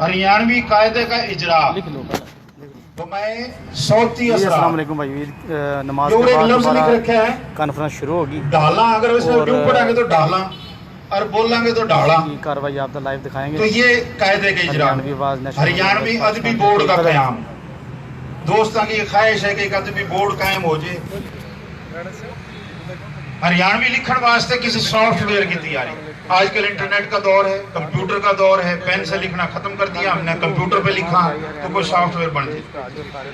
हरियाणवी कायदे का इजरा। तो मैं सौती अस्सलाम वालेकुम भाई, नमाज के बाद लफ्ज लिख रखे है कॉन्फ्रेंस शुरू होगी। डाला, अगर इसमें यूं पढ़ेंगे तो डाला और बोलेंगे तो डाला की कार्रवाई आप लाइव दिखाएंगे। तो ये कायदे के इजरा। हरियाणवी अदबी बोर्ड का कयाम। दोस्तों की ख्वाहिश है कि एक अदबी बोर्ड कायम हो जाए। हरियाणवी लिखण वास्ते किसी सॉफ्टवेयर की तैयारी। आजकल इंटरनेट का दौर है, कंप्यूटर का दौर है। पेन से लिखना खत्म कर दिया हमने, कंप्यूटर पे लिखा तो कोई सॉफ्टवेयर बन जाए।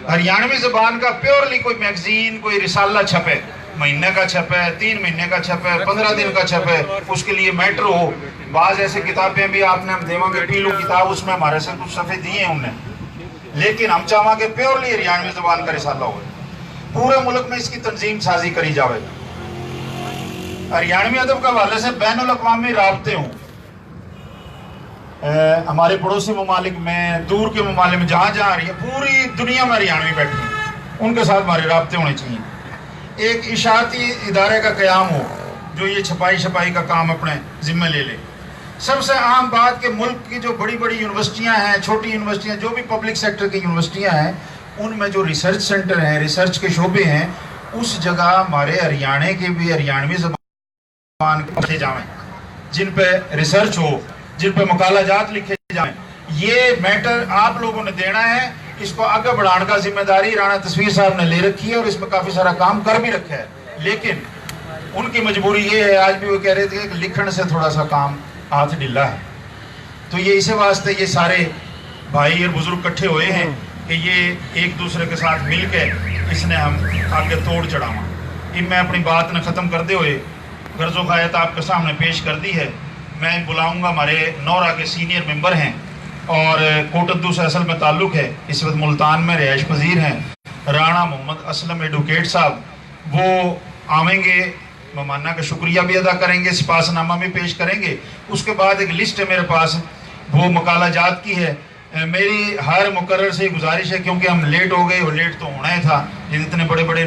हरियाणवी जुबान का प्योरली कोई मैगजीन, कोई रिसाला छपे, महीने का छपे, 3 महीने का छपे, 15 दिन का छपे, उसके लिए मैटर हो। बाज ऐसी किताबें भी आपने हम देवांगे, पीलू किताब, उसमें हमारे से कुछ सफ़े दिए हैं उनने, लेकिन हम चाहेंगे प्योरली हरियाणवी जुबान का रिसाला हो। पूरे मुल्क में इसकी तंजीम साजी करी जाए। हरियाणवी अदब के हवाले से बैनुल अक़वामी राब्ते हों। हमारे पड़ोसी ममालिक में, दूर के ममालिक में, जहाँ जहाँ पूरी दुनिया में हरियाणवी बैठे हैं, उनके साथ हमारे राब्ते होने चाहिए। एक इशाअती इदारे का क़याम हो जो ये छपाई छपाई का काम अपने ज़िम्मे ले ले। सबसे अहम बात कि मुल्क की जो बड़ी बड़ी यूनिवर्सिटियाँ हैं, छोटी यूनिवर्सिटियाँ, जो भी पब्लिक सेक्टर की यूनिवर्सिटियाँ हैं, उनमें जो रिसर्च सेंटर हैं, रिसर्च के शोबे हैं, उस जगह हमारे हरियाणा के भी हरियाणवी लिखे जाएं, जिन पे रिसर्च हो, जिन पे मकालाजात लिखे जाएं। ये मैटर आप लोगों ने देना है। इसको आगे बढ़ाने का जिम्मेदारी राणा तस्वीर साहब ने ले रखी है और इसमें काफी सारा काम कर भी रखा है, लेकिन उनकी मजबूरी ये है, आज भी वो कह रहे थे कि लिखण से थोड़ा सा काम हाथ ढीला है। तो ये इसी वास्ते ये सारे भाई और बुजुर्ग इकट्ठे हुए हैं कि ये एक दूसरे के साथ मिल के इसने हम आगे तोड़ चढ़ावा। मैं अपनी बात न ख़त्म करते हुए गर्ज़ो ख़ायत आपके सामने पेश कर दी है। मैं बुलाऊंगा, हमारे नौरा के सीनियर मेंबर हैं और कोटद्दू से असल में ताल्लुक़ है, इस वक्त मुल्तान में रिहाइश पजीर हैं, राणा मोहम्मद असलम एडवोकेट साहब। वो आवेंगे, मेहमाना का शुक्रिया भी अदा करेंगे, सिपासनामा भी पेश करेंगे। उसके बाद एक लिस्ट है मेरे पास, वो मकालाजात की है। मेरी हर मुकर्रर से गुजारिश है, क्योंकि हम लेट हो गए और लेट तो होना ही था, जितने बड़े बड़े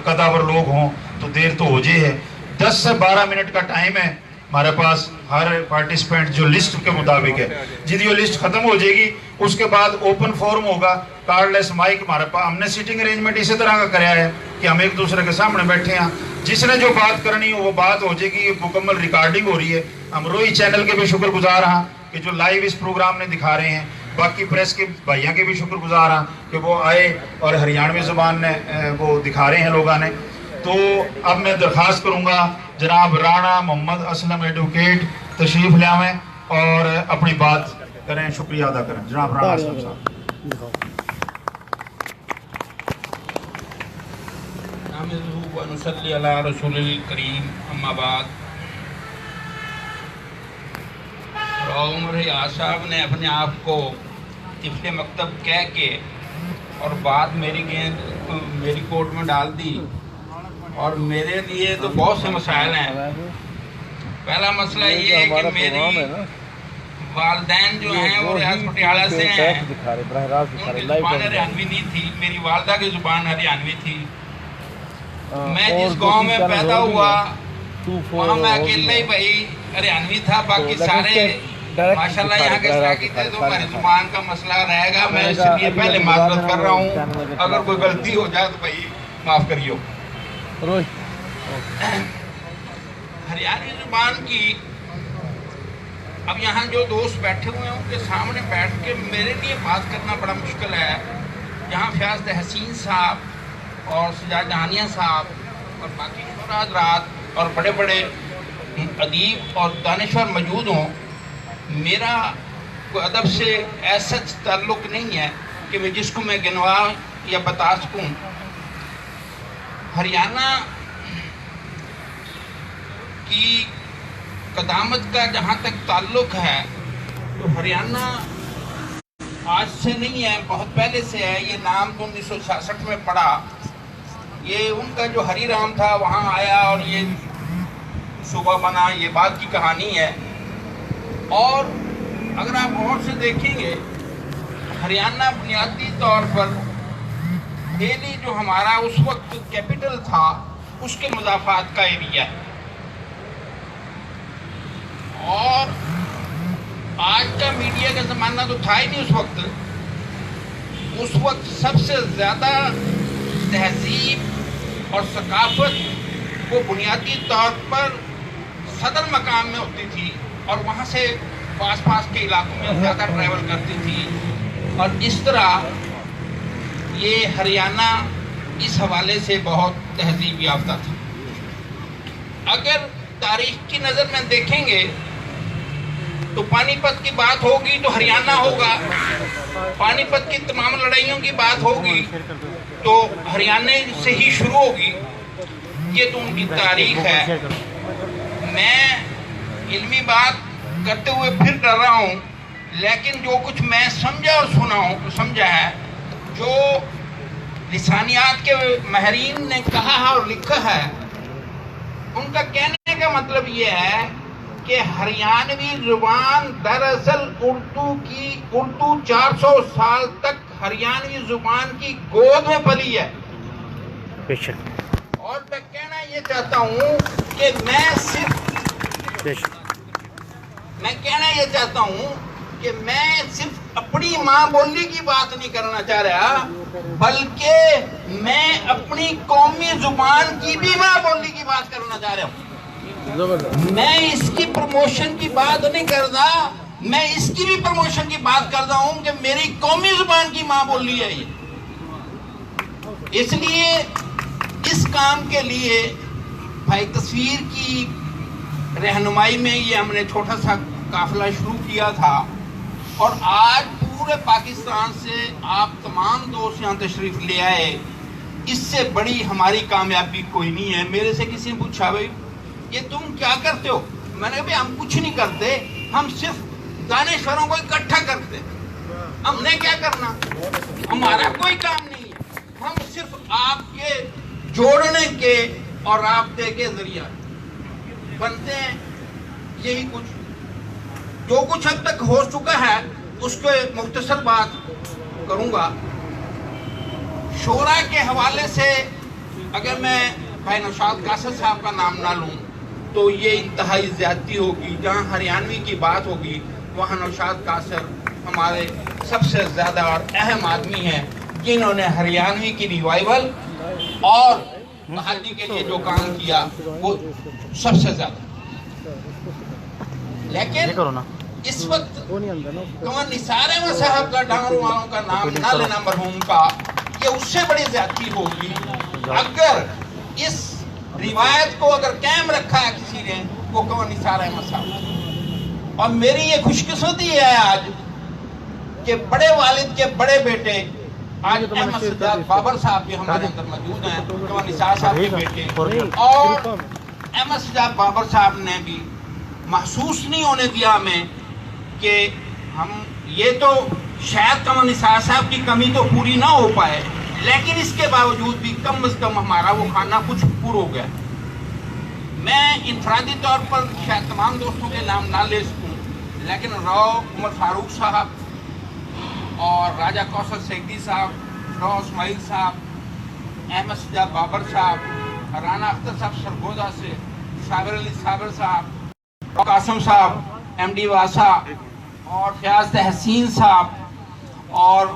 कदावर लोग हों तो देर तो हो जाए है। 10 से 12 मिनट का टाइम है हमारे पास, हर पार्टिसिपेंट जो लिस्ट के मुताबिक है। जिस लिस्ट खत्म हो जाएगी उसके बाद ओपन फोरम होगा, कार्डलेस माइक हमारे पास। हमने सीटिंग अरेंजमेंट इसी तरह का कराया है कि हम एक दूसरे के सामने बैठे हैं, जिसने जो बात करनी हो वो बात हो जाएगी। मुकम्मल रिकॉर्डिंग हो रही है। हम रोई चैनल के भी शुक्रगुजार हैं कि जो लाइव इस प्रोग्राम ने दिखा रहे हैं, बाकी प्रेस के भाइयों के भी शुक्रगुजार हैं कि वो आए और हरियाणवी ज़ुबान ने वो दिखा रहे हैं लोगों ने। तो अब मैं दरख्वास्त करूँगा जनाब राणा मोहम्मद असलम एडवोकेट तशरीफ़ ले आवें और अपनी बात करें, शुक्रिया अदा करें। जनाब राणा असलम साहब। उमर रियाज साहब ने अपने आप को तिफले मकतब कह के और बात मेरी कोर्ट में डाल दी, और मेरे लिए तो बहुत से मसाइल हैं। पहला मसला ये है कि मेरी वालदैन जो हैं वो रियाज पटियाला से हैं, उनकी ज़ुबान हरियाणवी नहीं थी, मेरी वालदा की ज़ुबान हरियाणवी थी। मैं जिस गांव में पैदा हुआ वहाँ मैं अकेला ही भाई हरियाणवी था, बाकी सारे माशाल्लाह यहाँ के साकी थे। तो मेरी ज़ुबान का मसला रहेगा, मैं इसलिए पहले माफ़रत कर रहा हूँ। अगर कोई गलती हो जाए तो भाई माफ़ करियो। हरियाणवी ज़ुबान की अब यहाँ जो दोस्त बैठे हुए हैं उनके सामने बैठ के मेरे लिए बात करना बड़ा मुश्किल है। यहाँ फयाज़ तहसीन साहब और सजाद जहानिया साहब और बाकी हज़रात और बड़े बड़े अदीब और दानिशवर मौजूद हों, मेरा कोई अदब से ऐसा ताल्लुक़ नहीं है कि मैं जिसको मैं गिनवा या बता सकूँ। हरियाणा की क़दामत का जहाँ तक ताल्लुक़ है तो हरियाणा आज से नहीं है, बहुत पहले से है। ये नाम तो 1966 में पड़ा। ये उनका जो हरी राम था वहाँ आया और ये सूबा बना, ये बात की कहानी है। और अगर आप गौर से देखेंगे, हरियाणा बुनियादी तौर पर दिल्ली जो हमारा उस वक्त कैपिटल था उसके मुज़ाफ़ात का एरिया है। और आज का मीडिया का ज़माना तो था ही नहीं उस वक्त सबसे ज़्यादा तहजीब और सकाफत वो बुनियादी तौर पर सदर मकाम में होती थी और वहाँ से पास के इलाकों में ज़्यादा ट्रैवल करती थी। और इस तरह ये हरियाणा इस हवाले से बहुत तहजीब याफ्ता था। अगर तारीख की नज़र में देखेंगे तो पानीपत की बात होगी तो हरियाणा होगा, पानीपत की तमाम लड़ाइयों की बात होगी तो हरियाणा से ही शुरू होगी। ये तो उनकी तारीख है। मैं इल्मी बात करते हुए फिर कर रहा हूँ, लेकिन जो कुछ मैं समझा और समझा है, जो लिसानियात के माहिरीन ने कहा है और लिखा है, उनका कहने का मतलब ये है कि हरियाणवी जुबान दरअसल उर्दू 400 साल तक हरियाणवी जुबान की गोद में पली है। और मैं कहना ये चाहता हूँ कि मैं सिर्फ अपनी माँ बोली की बात नहीं करना चाह रहा, बल्कि मैं अपनी कौमी जुबान की भी माँ बोली की बात करना चाह रहा हूँ। मैं इसकी प्रमोशन की बात नहीं करता, मैं इसकी भी प्रमोशन की बात करता हूँ कि मेरी कौमी जुबान की माँ बोली है ये। इसलिए इस काम के लिए भाई तस्वीर की रहनुमाई में ये हमने छोटा सा काफिला शुरू किया था और आज पूरे पाकिस्तान से आप तमाम दोस्त यहाँ तशरीफ ले आए। इससे बड़ी हमारी कामयाबी कोई नहीं है। मेरे से किसी ने पूछा भाई ये तुम क्या करते हो, मैंने कहा भाई हम कुछ नहीं करते, हम सिर्फ दानिशवरों को इकट्ठा करते। हमने क्या करना, हमारा कोई काम नहीं है, हम सिर्फ आपके जोड़ने के और राब्ते के जरिया बनते हैं। यही कुछ जो कुछ अब तक हो चुका है उसके मुख्तसर बात करूंगा। शोरा के हवाले से अगर मैं भाई नौशाद कासर साहब का नाम ना लूं तो ये इंतहाई ज्यादती होगी। जहाँ हरियाणवी की बात होगी वहाँ नौशाद कासर हमारे सबसे ज़्यादा और अहम आदमी हैं जिन्होंने हरियाणवी की रिवाइवल और बहाली के लिए जो काम किया वो सबसे ज़्यादा। लेकिन इस वक्त कमर निसार अहमद साहब का डांगरों वालों का नाम ना लेना मरहूम का, ये उससे बड़ी ज्यादती होगी। अगर इस रिवायत को अगर कायम रखा है किसी ने वो कमर निसार अहमद साहब। और मेरी ये खुशकिस्मती है आज कि बड़े वालिद के बड़े बेटे आज अहमद सज्जाद बाबर साहब भी हमारे अंदर मौजूद हैं, कमर निसार साहब के बेटे। और अहमद सज्जाद बाबर साहब ने भी महसूस नहीं होने दिया हमें कि हम ये तो शायद कमर निसार साहब की कमी तो पूरी ना हो पाए, लेकिन इसके बावजूद भी कम से कम हमारा वो खाना कुछ पूरा हो गया। मैं इनफरादी तौर पर शायद तमाम दोस्तों के नाम ना ले सकूँ, लेकिन राव उमर फारूक साहब और राजा कौसर सैदी साहब, राव इस्माइल साहब, अहमद सज्जाद बाबर साहब, राना अख्तर साहब सरगोदा से, साबिर अली साबिर साहब, कासम साहब, एमडी वासा और फयाज तहसीन साहब और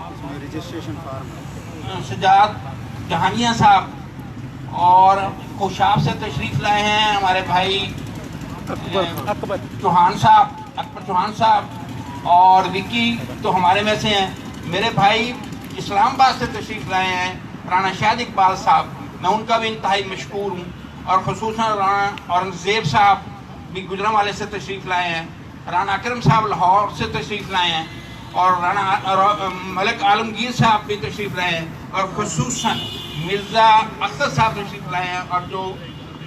सजाद जहानिया साहब और खुशाब से तशरीफ़ लाए हैं हमारे भाई अकबर चौहान साहब और विकी तो हमारे में से हैं। मेरे भाई इस्लामाबाद से तशरीफ़ लाए हैं राना शाहिद इकबाल साहब, मैं उनका भी इंतहाई मशकूर हूँ। और ख़ुसूसन राना औरंगज़ेब साहब भी गुजरांवाले से तशरीफ़ लाए हैं, राना अकरम साहब लाहौर से तशरीफ़ लाए हैं और राना मलिक आलमगीर साहब भी तशरीफ़ लाए हैं और ख़ुसूसन मिर्ज़ा अख्तर साहब तशरीफ़ लाए हैं और जो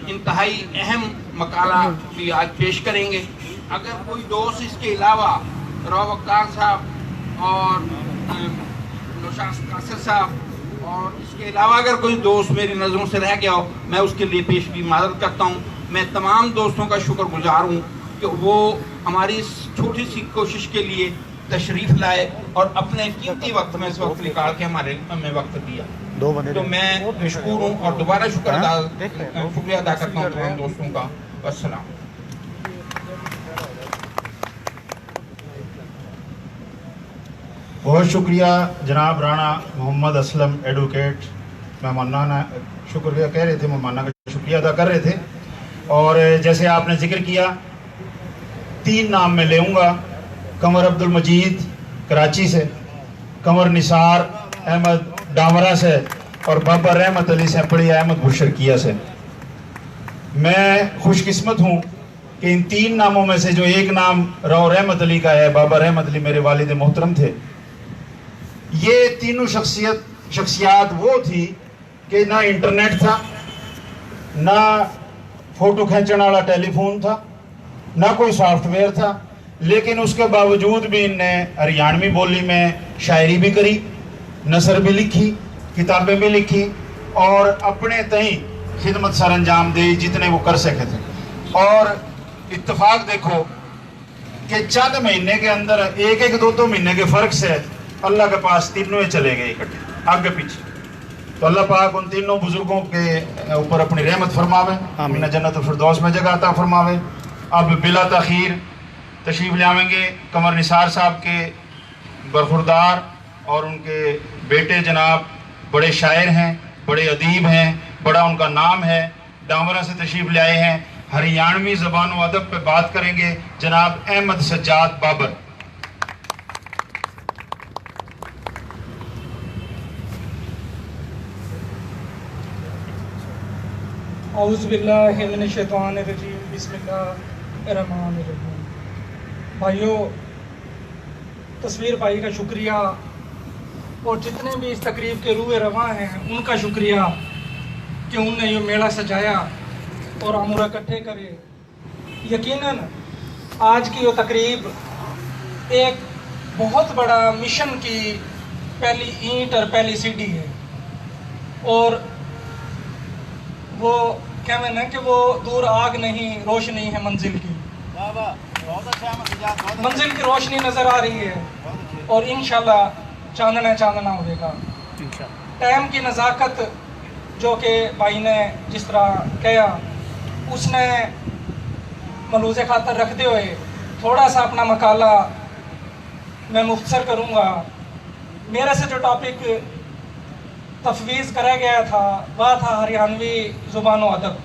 इंतहाई अहम मकाला भी आज पेश करेंगे। अगर कोई दोस्त इसके अलावा राव वक़ार साहब और नौशाद कासर साहब और इसके अलावा अगर कोई दोस्त मेरी नज़रों से रह गया हो, मैं उसके लिए पेश भी मादरत करता हूँ। मैं तमाम दोस्तों का शुक्रगुजार हूँ कि वो हमारी इस छोटी सी कोशिश के लिए तशरीफ़ लाए और अपने कीमती वक्त में इस वक्त निकाल के हमें वक्त दिया। तो मैं मशकूर हूँ और दोबारा शुक्रिया अदा करता हूँ तमाम दोस्तों का। अस्सलाम। बहुत शुक्रिया जनाब राणा मोहम्मद असलम एडवोकेट, मेहमाना शुक्रिया कह रहे थे, मेहमाना का शुक्रिया अदा कर रहे थे। और जैसे आपने जिक्र किया, 3 नाम मैं लेऊंगा, कमर अब्दुल मजीद कराची से, कमर निसार अहमद डामरा से और बाबा रहमत अली सेपड़ी अहमद बुशरकिया से। मैं खुशकिस्मत हूँ कि इन 3 नामों में से जो एक नाम राव रहमत अली का है, बाबा रहमत अली मेरे वालिद मोहतरम थे। ये तीनों शख्सियात वो थी कि ना इंटरनेट था, ना फोटो खींचने वाला टेलीफोन था, ना कोई सॉफ्टवेयर था, लेकिन उसके बावजूद भी इनने हरियाणवी बोली में शायरी भी करी, नसर भी लिखी, किताबें भी लिखी और अपने तई खिदमत सर अंजाम दी जितने वो कर सके थे। और इत्तेफाक देखो कि चंद महीने के अंदर एक 2 महीने के फर्क से अल्लाह के पास तीनों चले गए इकट्ठे आगे पीछे। तो अल्लाह पाक उन तीनों बुजुर्गों के ऊपर अपनी रहमत फरमावे, उन्हें जन्नत फिरदौस में जगह अता फरमावे। अब बिला तखीर तशरीफ ले आवेंगे कमर निसार साहब के बरखुरदार और उनके बेटे जनाब बड़े शायर हैं, बड़े अदीब हैं, बड़ा उनका नाम है, डामरा से तशरीफ ले आए हैं। हरियाणवी ज़बान व अदब पे बात करेंगे जनाब अहमद सज्जाद बाबर। औज़ु बिल्लाहि मिनश शैतानिर रजीम, बिस्मिल्लाहिर्रहमानिर रहीम। भाइयों, तस्वीर भाई का शुक्रिया और जितने भी इस तकरीब के रूए रवां हैं उनका शुक्रिया कि उनने ये मेला सजाया और अमूरा इकट्ठे करे। यकीनन आज की ये तकरीब एक बहुत बड़ा मिशन की पहली ईंट और पहली सीढ़ी है। और वो कहते हैं कि वो दूर आग नहीं, रोशनी है मंजिल की। मंजिल की रोशनी नज़र आ रही है और इंशाल्लाह चांदना चांदना होगा। टाइम की नज़ाकत जो कि भाई ने जिस तरह कहा, उसने मलूज़े खातर रखते हुए थोड़ा सा अपना मकाला मैं मुख्तसर करूँगा। मेरे से जो टॉपिक तफवीज़ कराया गया था वह था हरियाणवी ज़ुबान व अदब।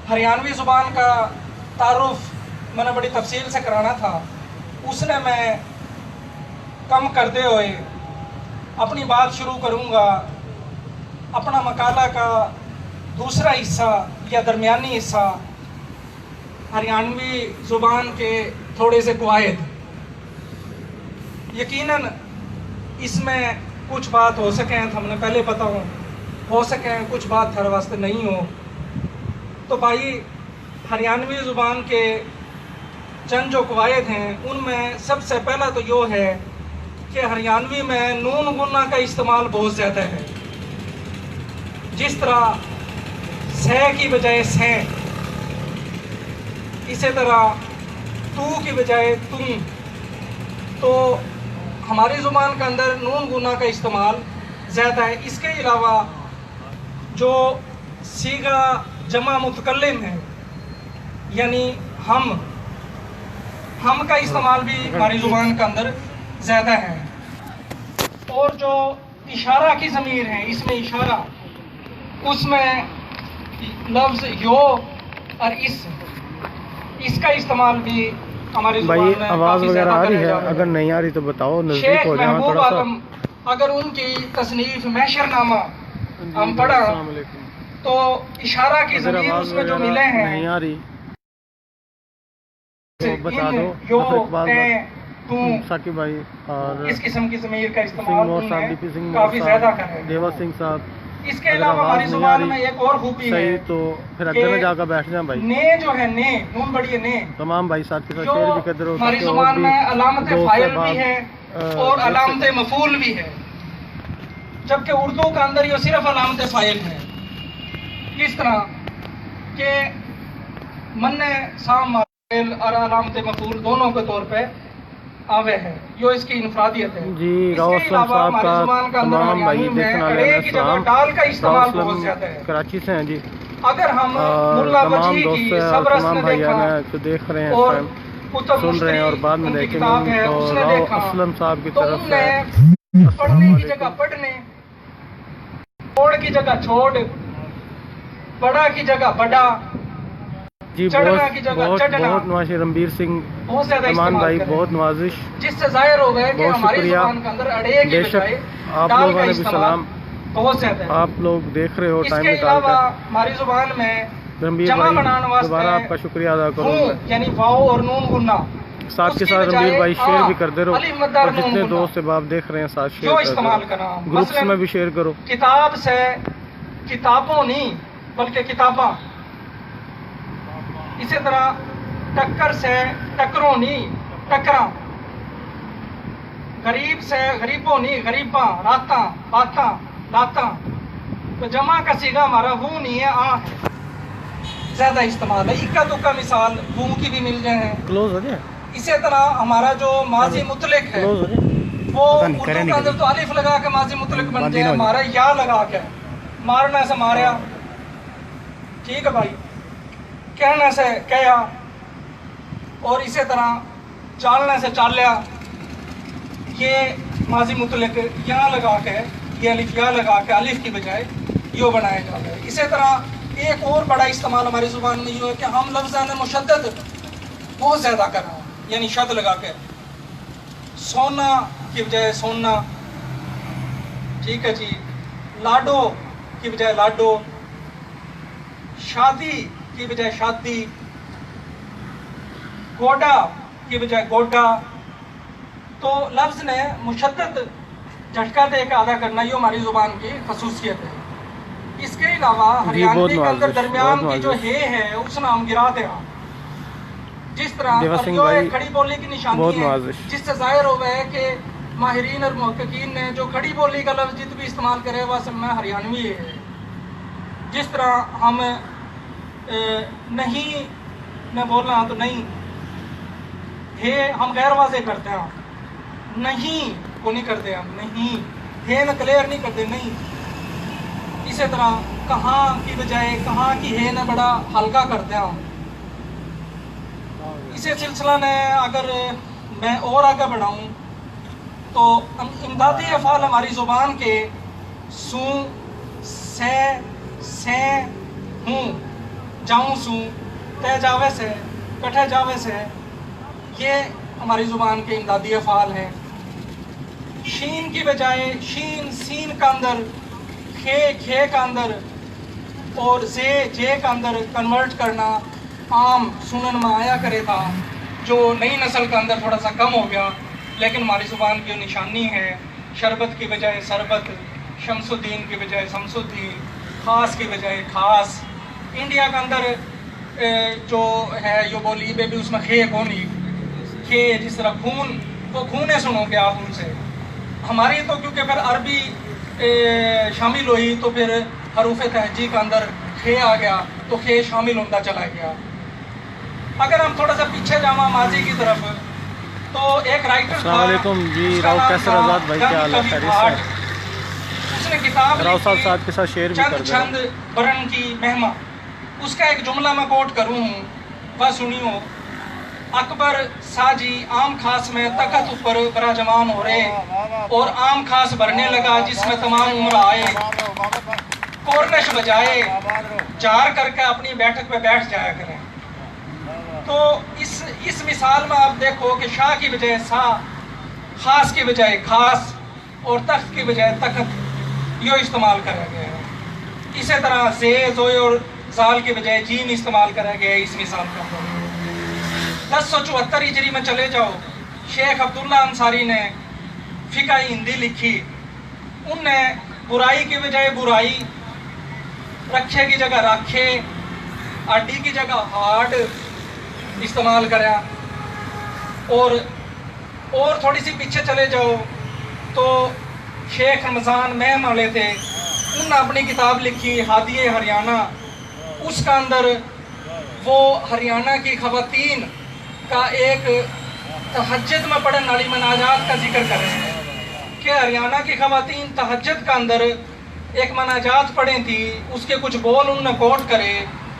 हरियाणवी ज़ुबान का तारुफ मैंने बड़ी तफसील से कराना था, उसने मैं कम करते हुए अपनी बात शुरू करूँगा। अपना मकाला का दूसरा हिस्सा या दरमियानी हिस्सा हरियाणवी ज़ुबान के थोड़े से कवायद। यकीनन इसमें कुछ बात हो सके तो हमने पहले पता हो सके, कुछ बात हर वास्ते नहीं हो। तो भाई हरियाणवी ज़ुबान के चंद जो कवायद हैं उनमें सबसे पहला तो यो है कि हरियाणवी में नून गुना का इस्तेमाल बहुत ज़्यादा है। जिस तरह से की बजाय से, इसी तरह तू की बजाय तुम। तो हमारी ज़ुबान के अंदर नून गुना का इस्तेमाल ज़्यादा है। इसके अलावा जो सीगा जमा मुतकल्लिम है यानी हम का इस्तेमाल भी हमारी ज़ुबान के अंदर ज़्यादा है। और जो इशारा की ज़मीर है, इसमें इशारा, उसमें लफ्ज़ यो और इसका इस्तेमाल भी हमारी भाई आवाज़ वगैरह आ रही है? अगर नहीं आ रही तो बताओ, नज़दीक हो जाए थोड़ा सा। अगर उनकी तसनीफ महशरनामा हम पढ़ा तो इशारा की ज़मीर उसमें जो मिले हैं नहीं आ रही तो बता दो। तुम साकिब भाई और इस किस्म की ज़मीर का सिंह इस्तेमाल मोर साहब, डीपी सिंह काफ़ी मोर ज़्यादा साहब, कर रहे हैं। देवा सिंह साहब। इसके अलावा हमारी ज़ुबान में एक और खूबी है सही, तो फिर अगर में जाकर बैठ जाए भाई। ने जो है ने नून बड़ी है ने, तमाम भाई साथ के साथ जो शेर भी कहते रहो। हमारी ज़ुबान में अलामत फाइल भी है और अलामत मफूल भी है, जबकि उर्दू के अंदर ये सिर्फ अलामत फाइल है। किस तरह के मन्ने साम फाइल और अलामत मफूल दोनों के तौर पे आवे है, जो इसकी इनफरादियत है जी। रावत साहब का तमाम भाई देखने वाले डाल का इस्तेमाल बहुत ज्यादा है। कराची से हैं जी। अगर हम मुल्ला तमाम वजी दोस्त की तमाम भाई जो देख रहे हैं इस टाइम, कुतुब सुन रहे हैं और बाद में उनकी देखेंगे किताब है, तो उसने राव देखा असलम साहब की तो तरफ से उनने पढ़ने की जगह पढ़ने, छोड़ की जगह छोड़, बड़ा की जगह बड़ा, जी चढ़ना की जगह बहुत चढ़ना, बहुत नवाज रणबीर सिंह बहुत ज्यादा इमान इस्तेमाल भाई करें, बहुत नवाजिश, जिससे जाहिर हो गया कि बहुत हमारी शुक्रिया। जुबान के अंदर अड़े की बेशक बजाय आप दाल लोगों का ने भी इस्तेमाल सलाम, बहुत ज्यादा है। आप लोग देख रहे हो टाइम इसके निकाल अलावा कर। हमारी जुबान में रणबीर जमा भाई बनाने दोबारा वास्ते आपका शुक्रिया अदा करूँ हूँ मैं। यानी वाओ और नून गुन्ना, साथ के उसकी साथ बजाय रणबीर भाई शेयर भी करते रहो, अलिफ मद्दार और नून जितने गुन्ना दोस्त आप देख रहे हैं साथ जो शेयर इस्तेमाल करते करना रहो, ग्रुप्स मसलन में भी शेयर करो। किताब से किताबों नहीं बल्कि किताबा, इसी तरह टक्कर से टक्करों नहीं टकरा, गरीब से गरीबों नहीं गरीबा, राता बाता लाता, तो जमा का सीगा हमारा वो नहीं है आ है, ज्यादा इस्तेमाल है। इक्का दुक्का मिसाल वो की भी मिल जाए हैं। क्लोज हो जाए, इसी तरह हमारा जो माजी मुतलक है क्लोज हो जाए, वो उर्दू के अंदर तो अलिफ लगा के माजी मुतलक बन जाए, हमारा या लगा के मारने से मारया, ठीक है भाई, कहने से कहा, और इसी तरह चालने से चालिया, ये माजी मुतलक यहाँ लगा के ये अलिफ या लगा के अलिफ की बजाय यो बनाया जाता है। इसी तरह एक और बड़ा इस्तेमाल हमारी ज़ुबान में ये है कि हम लफ्ज़ मुशद्दद बहुत ज़्यादा कर रहे हैं, यानी शद लगा के, सोना की बजाय सोना, ठीक है जी, लाडो की बजाय लाडो, शादी की बजाय शादी, गोडा की बजाय गोडा, तो लफ्ज़ ने मुशद्दद झटका दे के अदा करना ये हमारी ज़ुबान की खसूसियत है। इसके अलावा हरियाणवी के अंदर दरमियान की जो है उसने हम गिरा दे, जिस तरह और जो एक खड़ी बोली की निशानी है, जिससे जाहिर हो गया है कि माहिरीन और मुहक्किकीन ने जो खड़ी बोली का लफ्ज़ जित भी इस्तेमाल करे वह सब में हरियाणवी है। जिस तरह हम नहीं मैं बोल रहा तो नहीं है, हम गैर वाज़े करते हैं, नहीं को नहीं करते, हम नहीं है न क्लियर नहीं करते नहीं। इसी तरह कहाँ की बजाय कहाँ की है न बड़ा हल्का करते हैं हम। इसी सिलसिला ने अगर मैं और आगे बढ़ाऊँ तो इमदादी अफ़ाल हमारी ज़ुबान के सू से हूँ, जाऊँ सू, तय जावे से, कठे जावे से, ये हमारी ज़ुबान के इमदादी अफ़ाल हैं। शीन की बजाय शीन सीन का अंदर, खे का अंदर और जे का अंदर कन्वर्ट करना आम सुनन में आया करे था, जो नई नस्ल के अंदर थोड़ा सा कम हो गया, लेकिन हमारी ज़ुबान की निशानी है। शरबत की बजाय सरबत, शमसुद्दीन की बजाय शमसुद्दीन, ख़ास की बजाय ख़ास। इंडिया के अंदर जो है यो बोली भी उसमें खे कौन ही खे, जिस तरह खून तो खूने सुनोगे आप उनसे। हमारी तो क्योंकि फिर अरबी शामिल हुई तो फिर हरूफ तहजी के अंदर खे आ गया, तो खे शामिल होता चला गया। अगर हम थोड़ा सा पीछे जावा माजी की तरफ, तो एक राइटर अस्सलामुअलैकुम जी, राव कैसर आज़ाद भाई, क्या हाल है, खैरियत से? उसने किताब राव साहब के साथ शेयर भी कर दो। चंद बरन की मेहमा, उसका एक जुमला मैं कोट करूँ हूँ, वह सुनियो। अकबर साजी आम खास में तखत ऊपर बराजमान हो रहे, और आम खास भरने लगा जिसमें तमाम उम्र आए, कोरनश बजाए जार करके अपनी बैठक पे बैठ जाया करें। तो इस मिसाल में आप देखो कि शाह की बजाय सा, खास की बजाय खास, और तख्त की बजाय तखत यो इस्तेमाल करा गया है। इसी तरह जे, जोए और जाल की बजाय जीम इस्तेमाल करा गया है इस मिसाल का। 1074 हिजरी में चले जाओ, शेख अब्दुल्ला अंसारी ने फ़िक़्ह हिंदी लिखी। उनने बुराई की बजाय बुराई, रखे की जगह रखे, आडी की जगह हार्ड इस्तेमाल करा। और थोड़ी सी पीछे चले जाओ तो शेख रमज़ान महम वाले थे, उन्होंने अपनी किताब लिखी हादिए हरियाणा। उसका अंदर वो हरियाणा की ख़वातीन का एक तहज्जुद में पढ़ने वाली मनाजात का जिक्र कर रहे हैं कि हरियाणा की ख़वातीन तहज्जुद का अंदर एक मनाजात पढ़ी थी, उसके कुछ बोल उन्होंने कोट करे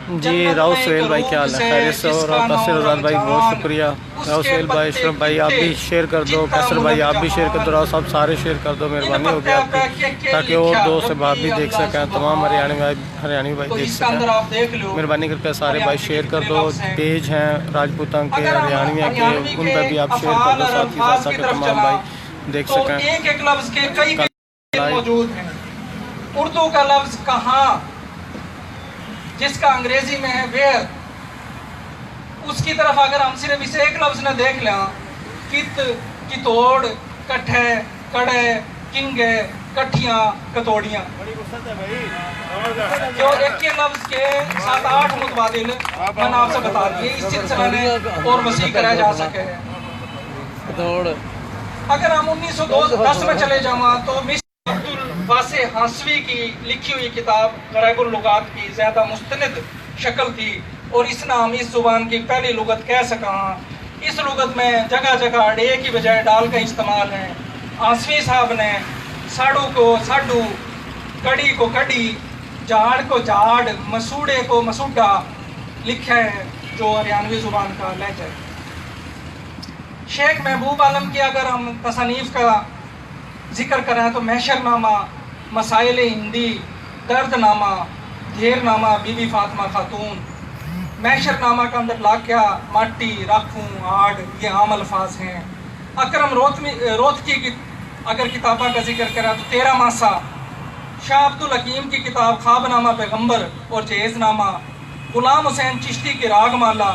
جی راؤ سہیل بھائی کیا حال ہے؟ خیریت سے؟ اور قصر رضا بھائی بہت شکریہ. راؤ سہیل بھائی، اشرف بھائی آپ بھی شیئر کر دو، قصر بھائی آپ بھی شیئر کر دو، راؤ صاحب سارے شیئر کر دو، مہربانی ہوگی آپ کی، تاکہ اور دوست سے بات بھی دیکھ سکیں، تمام ہریانوی بھائی دیکھ سکیں. مہربانی کر کے سارے بھائی شیئر کر دو. پیج ہیں راجپوتاں کے، ہریانویاں کے، ان پہ بھی آپ شیئر کر دو ساتھ ہی ساتھ، تاکہ تمام بھائی دیکھ سکیں. ایک ایک لفظ کے کئی موجود ہیں. اردو کا لفظ کہاں، جس کا انگریزی میں ہے ویئر، اس کی طرف اگر ہم صرف اسے ایک لفظ نہ دیکھ لیں، کت، کتوڑ، کٹھے، کڑے، کنگے، کٹھیاں، کتوڑیاں، جو ایک ہی لفظ کے 7-8 متبادل میں نے آپ سے بتا دیے. اس سلسلے میں اور وسیع کرا جا سکے. اگر ہم 1910 میں چلے جاؤں تو عبدالواسع ہانسوی کی لکھی ہوئی کتاب غریب اللغات کی زیادہ مستند شکل تھی، اور اس نے ہم اس زبان کی پہلی لغت کہہ سکا. اس لغت میں جگہ جگہ ڈے کی بجائے ڈال کا استعمال ہے. ہانسوی صاحب نے ساڑو کو ساڈو، کڑی کو کڑی، جھاڑ کو جھاڑ، مسوڑے کو مسوڈا لکھا ہے، جو ہریانوی زبان کا لہجہ ہے. شیخ محبوب عالم کی اگر ہم تصانیف کا ذکر کریں تو محشر نامہ، مسائل ہندی، درد نامہ، دھیر نامہ بی بی فاطمہ خاتون. محشر نامہ کا اندر لاکیا، ماٹی، راکھوں، آڑ، یہ عام الفاظ ہیں. اکرم روتکی کی اگر کتابہ کا ذکر کریں تو 13 ماسا. شاہ عبدالحکیم کی کتاب خواب نامہ پیغمبر اور جہیز نامہ. غلام حسین چشتی کی راگ مالا.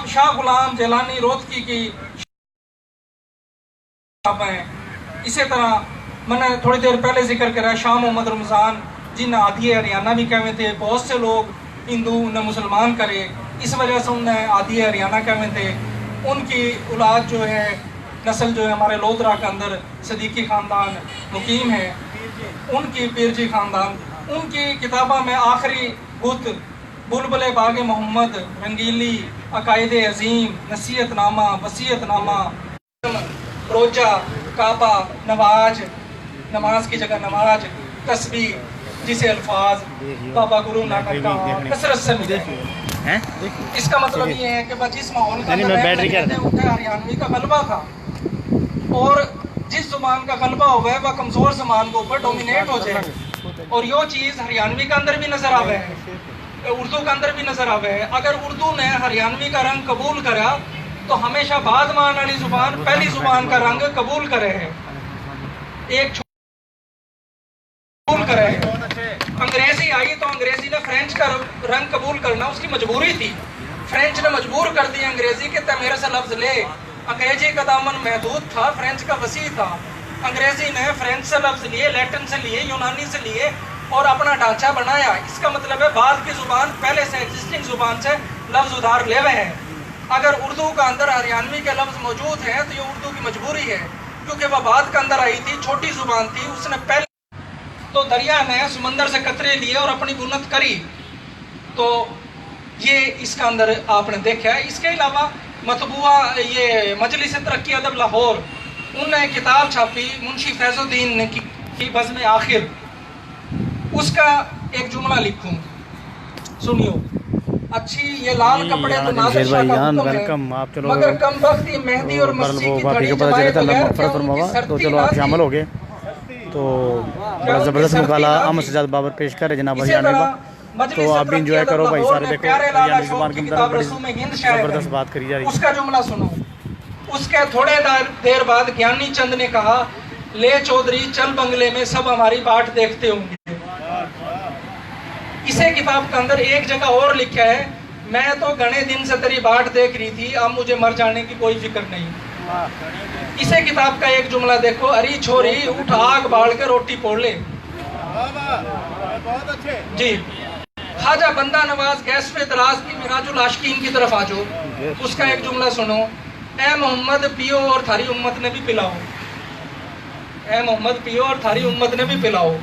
شاہ غلام جیلانی روتکی کی ہیں. اسی طرح میں نے تھوڑی دیر پہلے ذکر کرا شاہ محمد رمضان، جن عادی ہریانہ بھی کہتے تھے. بہت سے لوگ ہندو انہیں مسلمان کرے، اس وجہ سے انہیں عادی ہریانہ کہتے تھے. ان کی اولاد جو ہے، نسل جو ہے ہمارے لودھرا کے اندر صدیقی خاندان مقیم ہے، ان کی پیرجی خاندان. ان کی کتابوں میں آخری بت، بلبل باغ محمد، رنگیلی، عقائد عظیم، نصیحت نامہ، وصیت نامہ، روجہ، کعبہ، نماز، نماز کی جگہ نماز، تسبیح، جسے الفاظ بابا گرو نانک کا کثرت سے ملے. اس کا مطلب یہ ہے کہ جس ماحول کا ہریانوی کا غلبہ تھا، اور جس زبان کا غلبہ ہو گیا وہ کمزور زبان کے اوپر ڈومینیٹ ہو جائے. اور یہ چیز ہریانوی کے اندر بھی نظر آوے ہے، اردو کے اندر بھی نظر آوے ہے. اگر اردو نے ہریانوی کا رنگ قبول کرا تو ہمیشہ بعد مان والی زبان پہلی زبان کا رنگ قبول کرے ہے، ایک قبول کرے ہے. انگریزی آئی تو انگریزی نے فرینچ کا رنگ قبول کرنا اس کی مجبوری تھی. فرینچ نے مجبور کر دی انگریزی کہ میرے سے لفظ لے. انگریزی کا دامن محدود تھا، فرینچ کا وسیع تھا. انگریزی نے فرینچ سے لفظ لیے، لیٹن سے لیے، یونانی سے لیے اور اپنا ڈھانچہ بنایا. اس کا مطلب ہے بعد کی زبان پہلے سے ایگزسٹنگ زبان سے لفظ ادھار لے ہوئے ہیں. اگر اردو کا اندر ہریانوی کے لفظ موجود ہیں تو یہ اردو کی مجبوری ہے، کیونکہ وہ بعد کے اندر آئی تھی، چھوٹی زبان تھی. اس نے پہلے تو دریا نے سمندر سے قطرے لیے اور اپنی بنت کری، تو یہ اس کا اندر آپ نے دیکھا ہے. اس کے علاوہ مطبوعہ یہ مجلس ترقی ادب لاہور، انہوں نے کتاب چھاپی منشی فیض الدین نے کی بزم آخر. اس کا ایک جملہ لکھوں، سنیو. اچھی یہ لال کپڑے تو نازل شاہ کا حکم ہے، مگر کم بختی مہدی اور مسیح کی تھڑی جمائے بغیر کیا ان کی سرطی شامل ہو گئے. تو بڑا زبردست مقالہ احمد سجاد بابر پیش کر رہے جناب ہریانوی کا، تو آپ بھی انجوائے کرو بھائی سارے. دیکھو ہریانوی زبان کے اندر بڑی زبردست بات کری جا رہی ہے. اس کا جملہ سنو. اس کے تھوڑے دیر بعد گیانی چند نے کہا، لے چودھری چل بنگلے میں سب ہماری باٹ دیکھتے ہوں گے. اسے کتاب کے اندر ایک جگہ اور لکھا ہے، میں تو گھنے دن سے تیری باٹ دیکھ رہی تھی، اب مجھے مر جانے کی کوئی فکر نہیں. اسے کتاب کا ایک جملہ دیکھو، اری چھوری اٹھ آگ باڑ کے روٹی پوڑ لے. جی خواجہ بندہ نواز گیس پہ دراز کی مراج العاشقین کی طرف آجو. اس کا ایک جملہ سنو، اے محمد پیو اور تھاری امت نے بھی پلاؤ. اے محمد پیو اور تھاری امت نے بھی پلاؤ.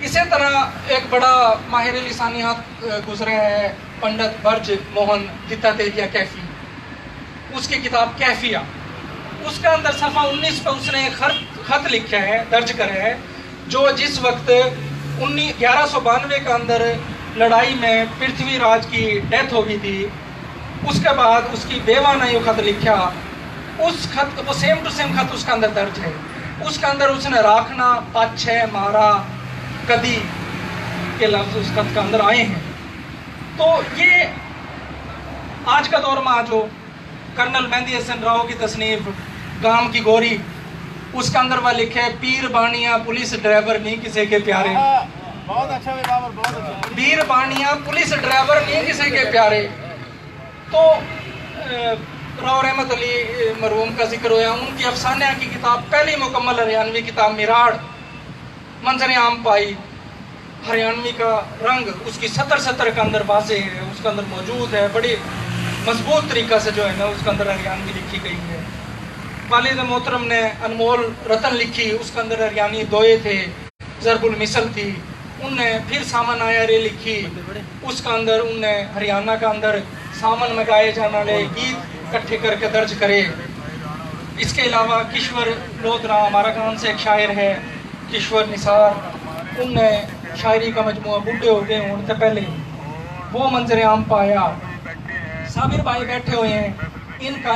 اسی طرح ایک بڑا ماہر لسانیات گزرے ہے پنڈت برج موہن دتا تیریا کیفی. اس کی کتاب کیفیہ، اس کے اندر صفحہ 19 پہ اس نے ایک خط لکھا ہے، درج کرا ہے، جو جس وقت 1192 کے اندر लड़ाई में पृथ्वीराज की डेथ हो गई थी। उसके बाद उसकी बेवा ने ये खत लिखा, उस खत वो सेम टू सेम खत उसके अंदर दर्ज है। उसके अंदर उसने राखना, पाछे, मारा, कदी के लफ्ज उस खत के अंदर आए हैं। तो ये आज का दौर में जो कर्नल मेहंदी हसन राव की तसनीफ गांव की गोरी, उसके अंदर वह लिखे, पीर बानिया पुलिस ड्राइवर नहीं किसी के प्यारे। बहुत अच्छा बाबर, बहुत अच्छा। पीर बानिया पुलिस ड्राइवर नहीं किसी के प्यारे। तो राव रहमत अली मरहूम का जिक्र होया, उनकी अफसाने की किताब पहली मुकम्मल हरियाणवी किताब मिराड़ मंजर आम पाई। हरियाणवी का रंग उसकी 70 के अंदर वाज़े है, उसके अंदर मौजूद है, बड़ी मजबूत तरीक़ा से जो है ना उसके अंदर हरियाणवी लिखी गई है। वालिद मोहतरम ने अनमोल रतन लिखी, उसके अंदर हरियाणवी दोए थे, ज़रबुल मिसल थी। उनने फिर सामन आया रे लिखी, उसके अंदर उनने हरियाणा का अंदर सामन में गाए जाने वाले गीत इकट्ठे करके दर्ज करे। इसके अलावा किश्वर लोधरा हमारा गांव से एक शायर है, किश्वर निसार, उनने शायरी का मजमुआ बूढ़े हो गए होने से पहले वो मंजर आम पाया। साबिर भाई बैठे हुए हैं, इनका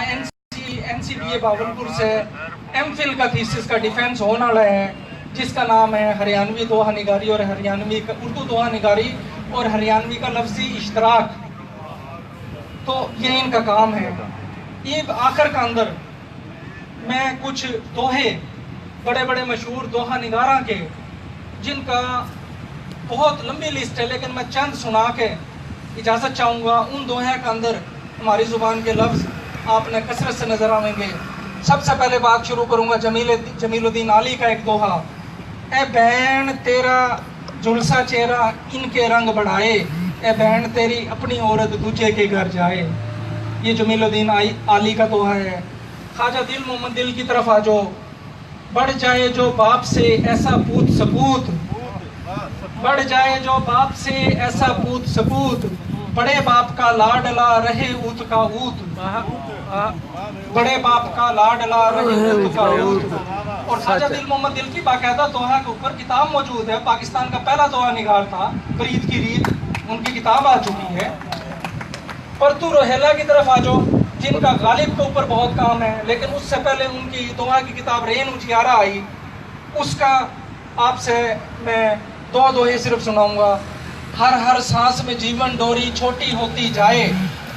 NCDA बावलपुर से MPhil का थीसिस का डिफेंस होने वाला है, जिसका नाम है हरियाणवी दोहा निगारी और हरियाणवी का उर्दू दोहा निगारी और हरियाणवी का लफ्जी इश्तराक। तो ये इनका काम है। ये आखिर का अंदर मैं कुछ दोहे, बड़े बड़े मशहूर दोहा निगारा के, जिनका बहुत लंबी लिस्ट है, लेकिन मैं चंद सुना के इजाज़त चाहूँगा। उन दोहे के अंदर हमारी ज़ुबान के लफ्ज़ आपने कसरत से नज़र आएंगे। सबसे पहले बात शुरू करूँगा जमीलुद्दीन आली का एक दोहा, ए बहन तेरा जुलसा चेहरा इनके रंग बढ़ाए, ए बहन तेरी अपनी औरत दूजे के घर जाए। ये जमीलुद्दीन आली का दोहा है। ख्वाजा दिल मोहम्मद दिल की तरफ आ जाओ, बढ़ जाए जो बाप से ऐसा पूत सपूत, बढ़ जाए जो बाप से ऐसा पूत सपूत, बड़े बाप का लाडला रहे ऊत का ऊत, बड़े बाप का लाडला रहे ऊत का ऊत। और ख्वाजा दिल मोहम्मद दिल की बाकायदा दोहा के ऊपर किताब मौजूद है। पाकिस्तान का पहला दोहा निगार था, बरीद की रीत, उनकी किताब आ चुकी है। पर तू रोहेला की तरफ आ जाओ, जिनका गालिब के ऊपर बहुत काम है, लेकिन उससे पहले उनकी दोहा की किताब रेन उजियारा आई, उसका आपसे मैं दो दोहे सिर्फ सुनाऊंगा। हर हर सांस में जीवन डोरी छोटी होती जाए,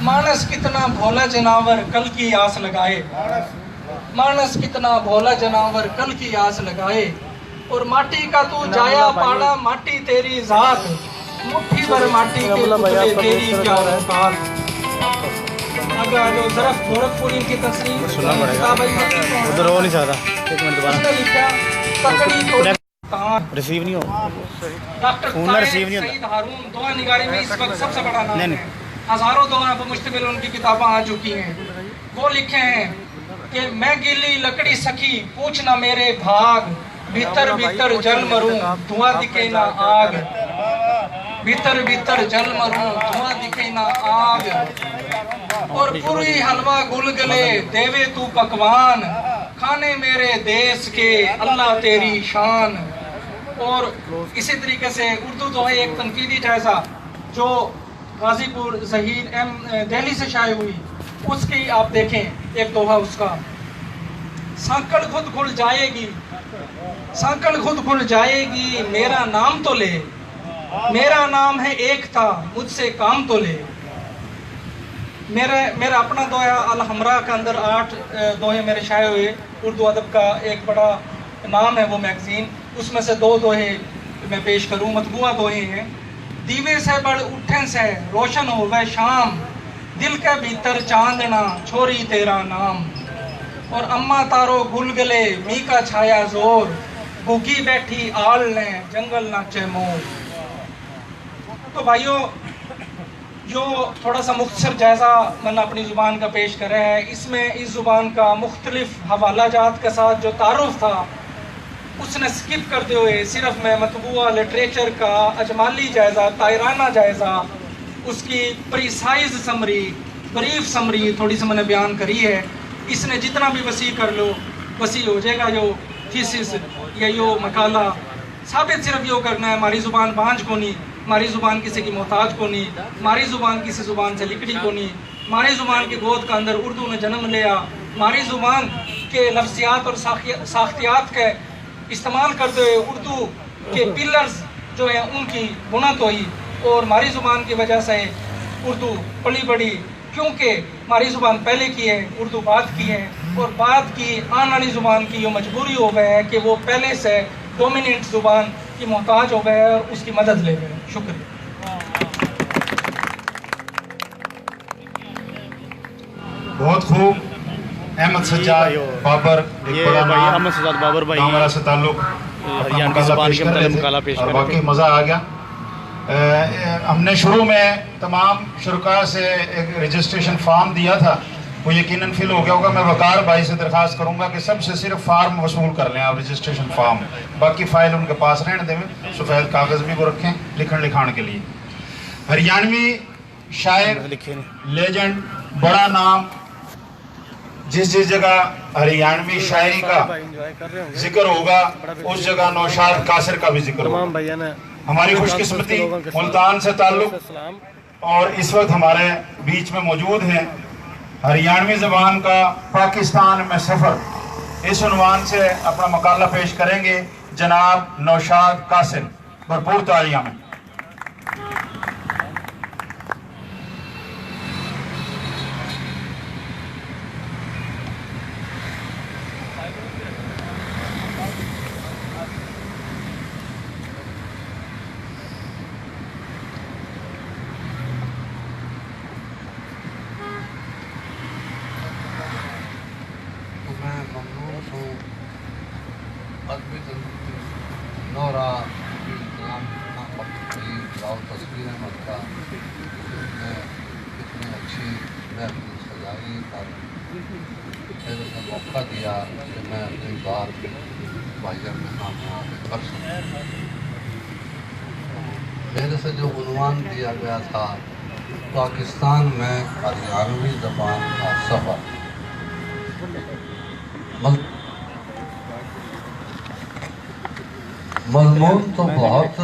मानस कितना भोला जनावर कल की आस लगाए, मानस कितना भोला जनावर कल की आस लगाए। और माटी का तू जाया पाड़ा, माटी तेरी जात, मुट्ठी भर माटी के टुकड़े तेरी क्या औकात। अगर जो ज़रफ़ गोरखपुरी की तस्वीर उधर हो नहीं सकता, एक मिनट दोबारा रिसीव नहीं हो, डॉक्टर रिसीव नहीं सईद हारून दोहा निगारी में इस वक्त सबसे बड़ा नाम नहीं, है। हजारों दोहा पर मुश्तमिल उनकी किताबें आ चुकी हैं। वो लिखे हैं कि मैं गीली लकड़ी सखी पूछना मेरे भाग, भीतर भीतर जल मरूं धुआं दिखे ना आग, भीतर भीतर जल मरूं धुआं दिखे ना आग। और पूरी हलवा गुल गले देवे तू पकवान, खाने मेरे देश के अल्लाह तेरी शान। और इसी तरीके से उर्दू दोहे एक तनकीदी जायज़ा जो गाजीपुर ज़हीर दिल्ली से शाये हुई, उसकी आप देखें एक दोहा उसका। सांकड़ खुद खुल जाएगी, सांकड़ खुद खुल जाएगी, मेरा नाम तो ले, मेरा नाम है एक था मुझसे काम तो ले। मेरा अपना दोहा अल हमरा के अंदर 8 दोहे मेरे शाये हुए। उर्दू अदब का एक बड़ा नाम है वो मैगज़ीन, उसमें से 2 दोहे मैं पेश करूँ। मतबूआ दोहे हैं। दीवे से बढ़ उठन से रोशन हो वह शाम, दिल के भीतर चांदना छोरी तेरा नाम। और अम्मा तारो गुल गले मी का छाया जोर, भूखी बैठी आल ने जंगल नाचे मोर। तो भाइयों, जो थोड़ा सा मुख्तसर जायज़ा मैंने अपनी ज़ुबान का पेश करा है, इसमें इस ज़ुबान का मुख्तलिफ हवाला जात के साथ जो तारुफ था उसने स्किप करते हुए सिर्फ मैं मतबूआ लिटरेचर का अजमाली जायज़ा, तायराना जायज़ा, उसकी प्रीसाइज समरी, ब्रीफ समरी थोड़ी सी मैंने बयान करी है। इसने जितना भी वसी कर लो वसी हो जाएगा। जो थीसिस या यो मकाला साबित सिर्फ यो करना है हमारी ज़ुबान बांझ को नहीं, मारी ज़ुबान किसी की मोहताज को नहीं, मारी ज़ुबान किसी ज़ुबान से लिकड़ी को नहीं, मारी ज़ुबान की गोद का अंदर उर्दू ने जन्म लिया, मारी ज़ुबान के लफ्ज़ियात और साख्तियात का इस्तेमाल करते हुए उर्दू के पिलर्स जो हैं उनकी बुनत हुई, और मारी ज़ुबान की वजह से उर्दू पली बढ़ी, क्योंकि मारी ज़ुबान पहले की है, उर्दू बाद की है, और बाद की आने वाली ज़ुबान की ये मजबूरी हो गई है कि वो पहले से डोमिनेंट ज़ुबान की मोहताज हो गए और उसकी मदद ले गए। शुक्रिया। बहुत खूब। अहमद सज्जाद बाबर, ये एक बड़ा भाई नाम, अहमद सज्जाद बाबर भाई हमारा से ताल्लुक, हरियाणवी ज़ुबान के मतलब मुकाला पेश और कर बाकी रहे थे। मज़ा आ गया। हमने शुरू में तमाम शुरका से एक रजिस्ट्रेशन फॉर्म दिया था, वो यकीनन फिल हो गया होगा। मैं वकार भाई से दरख्वास्त करूंगा कि सबसे सिर्फ फार्म वसूल कर लें आप, रजिस्ट्रेशन फॉर्म, बाकी फ़ाइल उनके पास रहने दें, सफ़ेद कागज़ भी वो रखें लिखण लिखाण के लिए। हरियाणवी शायर, लिखे लेजेंड, बड़ा नाम, जिस जिस जगह हरियाणवी शायरी का एंजॉय कर रहे होंगे जिक्र होगा उस जगह नौशाद कासिर का भी जिक्र तमाम होगा। भैया ने हमारी खुशकिस्मती मुल्तान से ताल्लुक, और इस वक्त हमारे बीच में मौजूद हैं हरियाणवी ज़बान का पाकिस्तान में सफ़र, इस उन्वान से अपना मकाला पेश करेंगे जनाब नौशाद कासिर। भरपूर तालियां में। मैं ममनून हूँ अदबी नौरा राव तस्वीर अहमद का ने इतनी अच्छी महफिल सजाई और मुझे मौका दिया कि मैं अपनी बात भाईजान के सामने आगे कर सकूँ। मेरे से जो उन्वान दिया गया था पाकिस्तान में हरियाणवी ज़बान का सफ़र, मज़मून तो बहुत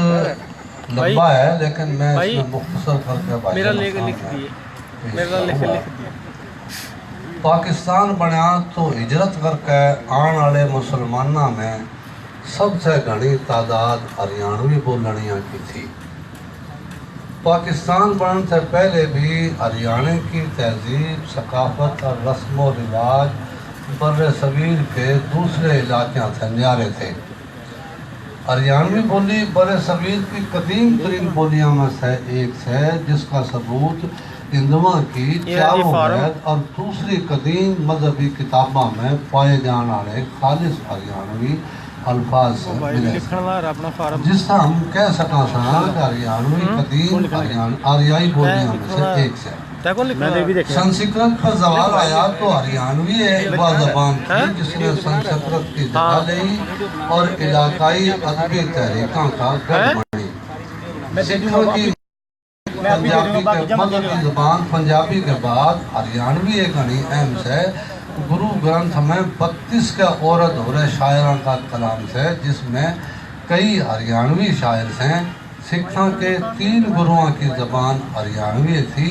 लंबा है, लेकिन मैं भाई, इसमें मुख्तसर करके मेरा भाईजान लिख के दिए सामने मेरा पेश लिख करूंगा। दिए पाकिस्तान बनया तो हिजरत करके आने वाले मुसलमाना में सबसे घनी तादाद हरियाणवी बोलनिया की थी। पाकिस्तान बनने से पहले भी हरियाणा की तहजीब, सकाफत और रस्म व रिवाज बर्र सगीर के दूसरे इलाक़ों से न्यारे थे। हरियाणवी बोली बर्र सगीर की कदीम तरीन बोलियों में से एक है, जिसका सबूत हिंदुओं की चारों वेद और दूसरी कदीम मजहबी किताबों में पाए जाने वाले खालिस हरियाणवी अल्फाज से मिले, जिससे हम कह सका हरियाणवी कदीम आर्याई बोलियों में से एक है। संस्कृत पर सवाल आया तो हरियाणवी एक ज़बान थी जिसने संस्कृत की जगह ली और इलाकाई अदबी तहरीकों का गढ़ बनी। सिखों की पंजाबी के मजहबी ज़बान पंजाबी के बाद हरियाणवी एक घनी अहम से गुरु ग्रंथ में 32 का औरत हो रहे शायरों का कलाम है, जिसमें कई हरियाणवी शायर हैं। सिखों के 3 गुरुओं की ज़बान हरियाणवी थी,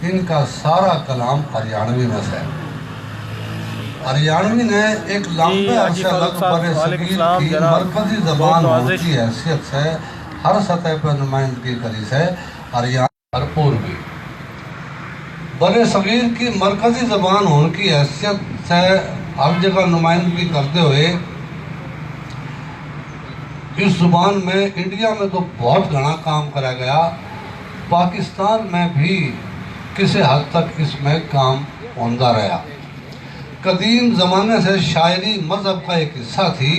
इनका सारा कलाम हरियाणवी में है। हरियाणवी ने एक लंबे अरसे तक बड़े सगीर की मरकजी ज़बान होने की हैसियत से हर सतह पर नुमाइंदगी करी है। हरियाणा भरपूर भी बड़े सगीर की मरकजी ज़बान होने की हैसियत से हर जगह नुमाइंदगी करते हुए इस ज़ुबान में इंडिया में तो बहुत घना काम करा गया, पाकिस्तान में भी किसी हद तक इसमें काम होता रहा। कदीम ज़माने से शायरी मज़हब का एक हिस्सा थी,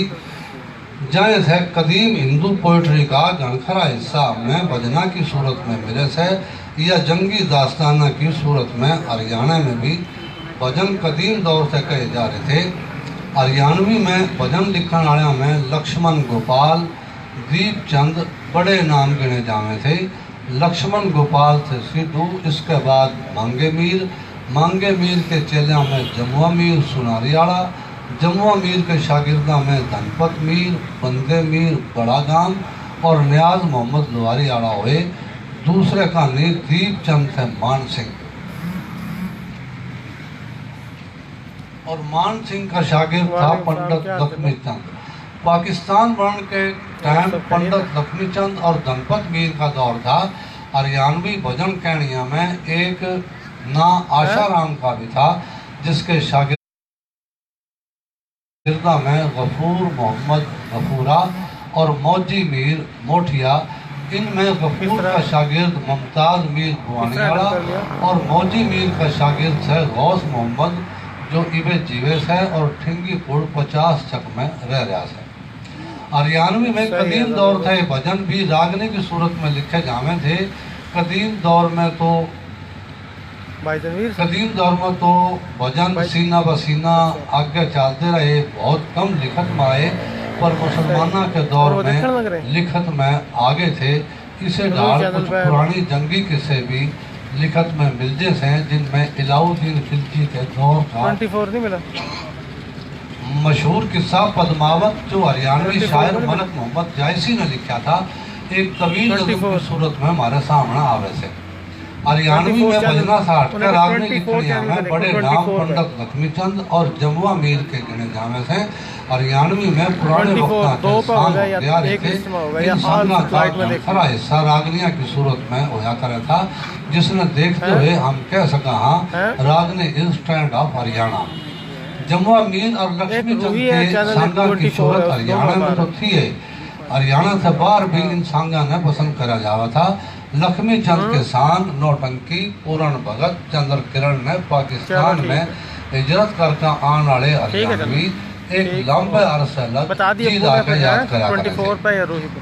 जहाँ से कदीम हिंदू पोइट्री का घनखरा हिस्सा में भजना की सूरत में मिले से या जंगी दास्ताना की सूरत में हरियाणा में भी भजन कदीम दौर से कहे जा रहे थे। हरियाणवी में भजन लिखने वाले में लक्ष्मण गोपाल, दीपचंद बड़े नाम गिने जाने थे। लक्ष्मण गोपाल से सिद्धू, इसके बाद मांगे मीर के चेलिया में जमुआ मीर सुनारियाड़ा, जमुआ मीर के शागिर्दा में धनपत मीर, बंदे मीर बड़ा गाम और न्याज मोहम्मद लुहारी आड़ा हुए। दूसरे कहानी दीप चंद थे मान सिंह, और मान सिंह का शागिर्द था पंडित लक्ष्मी चंद। पाकिस्तान बनने के टाइम पंडित लक्ष्मी चंद और धनपत मीर का दौर था। हरियाणवी भजन कहनिया में एक ना आशाराम का भी था, जिसके शागिर्दा में गफूर मोहम्मद गफूरा और मौजी मीर मोठिया। इनमें गफूर का शागिर्द मुमताज़ मीर भवानीवाला और मौजी मीर का शागिर्द है गौस मोहम्मद, जो इबे जीवेस है और ठिंगीपुर 50 चक में रह रहा है। हरियाणवी में कदीम दौर थे भजन भी रागनी की सूरत में लिखे जावे थे। कदीम दौर में तो भजन सीना बसीना आगे चलते रहे, बहुत कम लिखत में आए, पर मुसलमाना के दौर में लिखत में आगे थे। इसे ढाल कुछ पुरानी जंगी किस्से भी लिखत में मिलते हैं, जिनमें इलाउद्दीन खिलजी के दौर का 24 नहीं मिला। मशहूर किस्सा पद्मावत, जो हरियाणवी शायर मलक मोहम्मद जायसी ने लिखा था, एक तवील नज़म की सूरत में हमारे सामने आवे से। हरियाणवी में भजना साठ के रागनी की कड़िया में बड़े नाम पंडित लक्ष्मी चंद और जमुआ मीर के गिने जावे से। हरियाणवी में पुराने वक्त के सांग थे, इन सांगा का खरा हिस्सा रागनिया की सूरत में होया करे था, जिसने देखते हुए हम कह सका हाँ Ragini is stand of Haryana. Jamua Mir और लक्ष्मी चंद के सांगा की सूरत हरियाणा में तो थी है, हरियाणा से बाहर भी इन सांगा ने पसंद करा जावा था। लक्ष्मी चंद के शान नौटंकी पूरण भगत चंद्र किरण ने पाकिस्तान में हिजरत करके आने वाले हरियाणवी एक लंबे अरसे लग याद करा करते।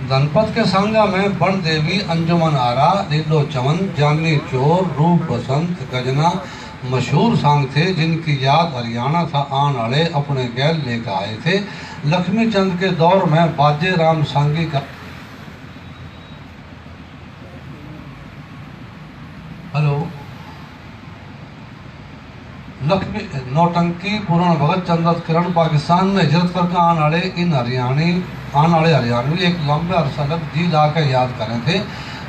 धनपत के सांगा में बन देवी, अंजुमन आरा, नीलो चमन, जानी चोर, रूप बसंत, गजना मशहूर सांग थे, जिनकी याद हरियाणा से आने वाले अपने गैल लेकर आए थे। लक्ष्मी चंद के दौर में बाजे राम सांगी का लक्ष्मी नौटंकी पूर्ण भगत चंद्र किरण पाकिस्तान में हिजरत करके आने वाले हरियाणवी एक लंबे अरसा तक जी ला के याद करे थे।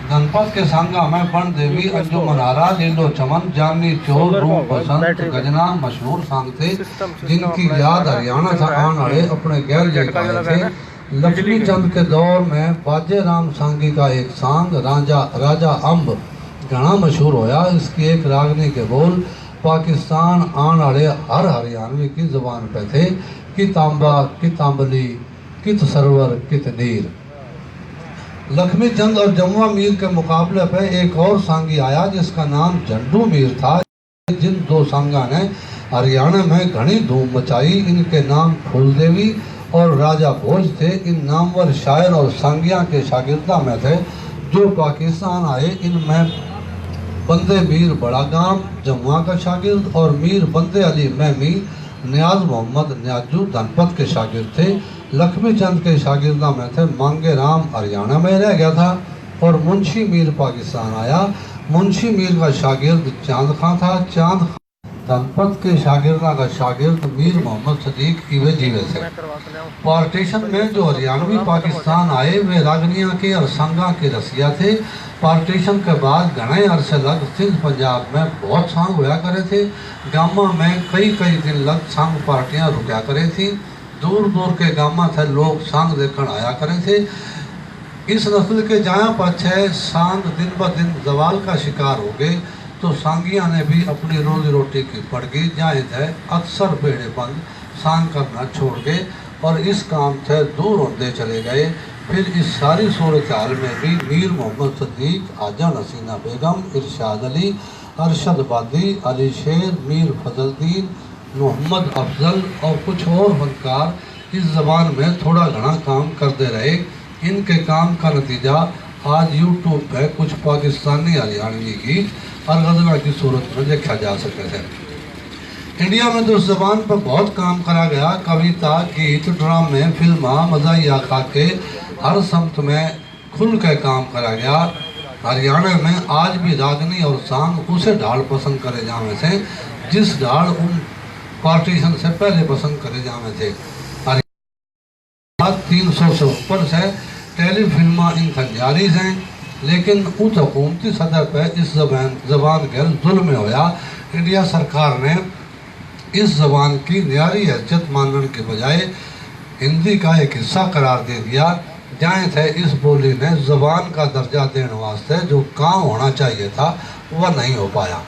धनपत के सांगा में बन देवी, अंजुमन आरा, लीलो चमन, जानी चोर, रूप बसंत, गजना मशहूर सांग थे, जिनकी याद हरियाणा से आने वाले अपने गैर लेकर आए थे। लक्ष्मी चंद के दौर में बाजे राम सांगी का एक सांग राजा अम्ब घना मशहूर होया। इसकी एक रागनी के बोल पाकिस्तान आने वाले हर हरियाणवी की जुबान पे थे, कितांबा, कितांबली, कित सरवर, कित नीर। लक्ष्मी चंद और जमुआ मीर के मुकाबले पे एक और सांगी आया, जिसका नाम झंडू मीर था। जिन दो सांगा ने हरियाणा में घनी धूम मचाई। इनके नाम फूलदेवी और राजा भोज थे। इन नामवर शायर और सांगिया के शागिर्दा में थे जो पाकिस्तान आए। इनमें बंदे मीर बड़ा गाम जमुआ का शागिर्द और मीर बंदे अली महमी नियाज मोहम्मद नियाजू धनपत के शागिर्द थे। लक्ष्मी चंद के शागिर्दा में थे मांगे राम हरियाणा में रह गया था और मुंशी मीर पाकिस्तान आया। मुंशी मीर का शागिर्द चांद खां था। चांद धनपत के शागिर्दा का शागिर्द मीर मोहम्मद सदीक इवे जीवे से। पार्टीशन में जो हरियाणवी पाकिस्तान आए वे रागनिया के और संगा के रसिया थे। पार्टीशन के बाद घने अरसे लग सिंध पंजाब में बहुत सांग होया करे थे। गामा में कई दिन लग सांग पार्टियां रुका करे थी। दूर दूर के गामा थे लोग सांग देखने आया करे थे। इस नस्ल के जाया पाछे सांग दिन ब दिन जवाल का शिकार हो गए, तो सांगिया ने भी अपनी रोजी रोटी की पड़ गई। जाए थे अक्सर बेड़े बंद सांग करना छोड़ गए और इस काम से दूर होते चले गए। फिर इस सारी सूरत हाल में भी मीर मोहम्मद सदीक, आजा नसीना बेगम, इरशाद अली, अरशद बादी, अली शेर, मीर फजलदीन, मोहम्मद अफजल और कुछ और फनकार इस ज़बान में थोड़ा घना काम करते रहे। इनके काम का नतीजा आज यूट्यूब पर कुछ पाकिस्तानी हरियाणवी गीत और गज़लों की सूरत में देखा जा सके थे। इंडिया में तो उस ज़बान पर बहुत काम करा गया। कविता, गीत, ड्रामे, फिल्मा, मज़ाहिया खाके हर सम्त में खुल के काम करा गया। हरियाणा में आज भी रागनी और सांग उसे ढाल पसंद करे जावे से जिस ढाल उन पार्टीशन से पहले पसंद करे जावे थे। 300 से ऊपर से टेलीफिल्मा इन जारी हैं। لیکن اس حکومتی سطح پہ اس زبان کے ظلم ہویا. انڈیا سرکار نے اس زبان کی نیاری حیثیت ماننے کے بجائے ہندی کا ایک حصہ قرار دے دیا. جائیں تھے اس بولی نے زبان کا درجہ دینے واسطے جو کام ہونا چاہیے تھا وہ نہیں ہو پایا.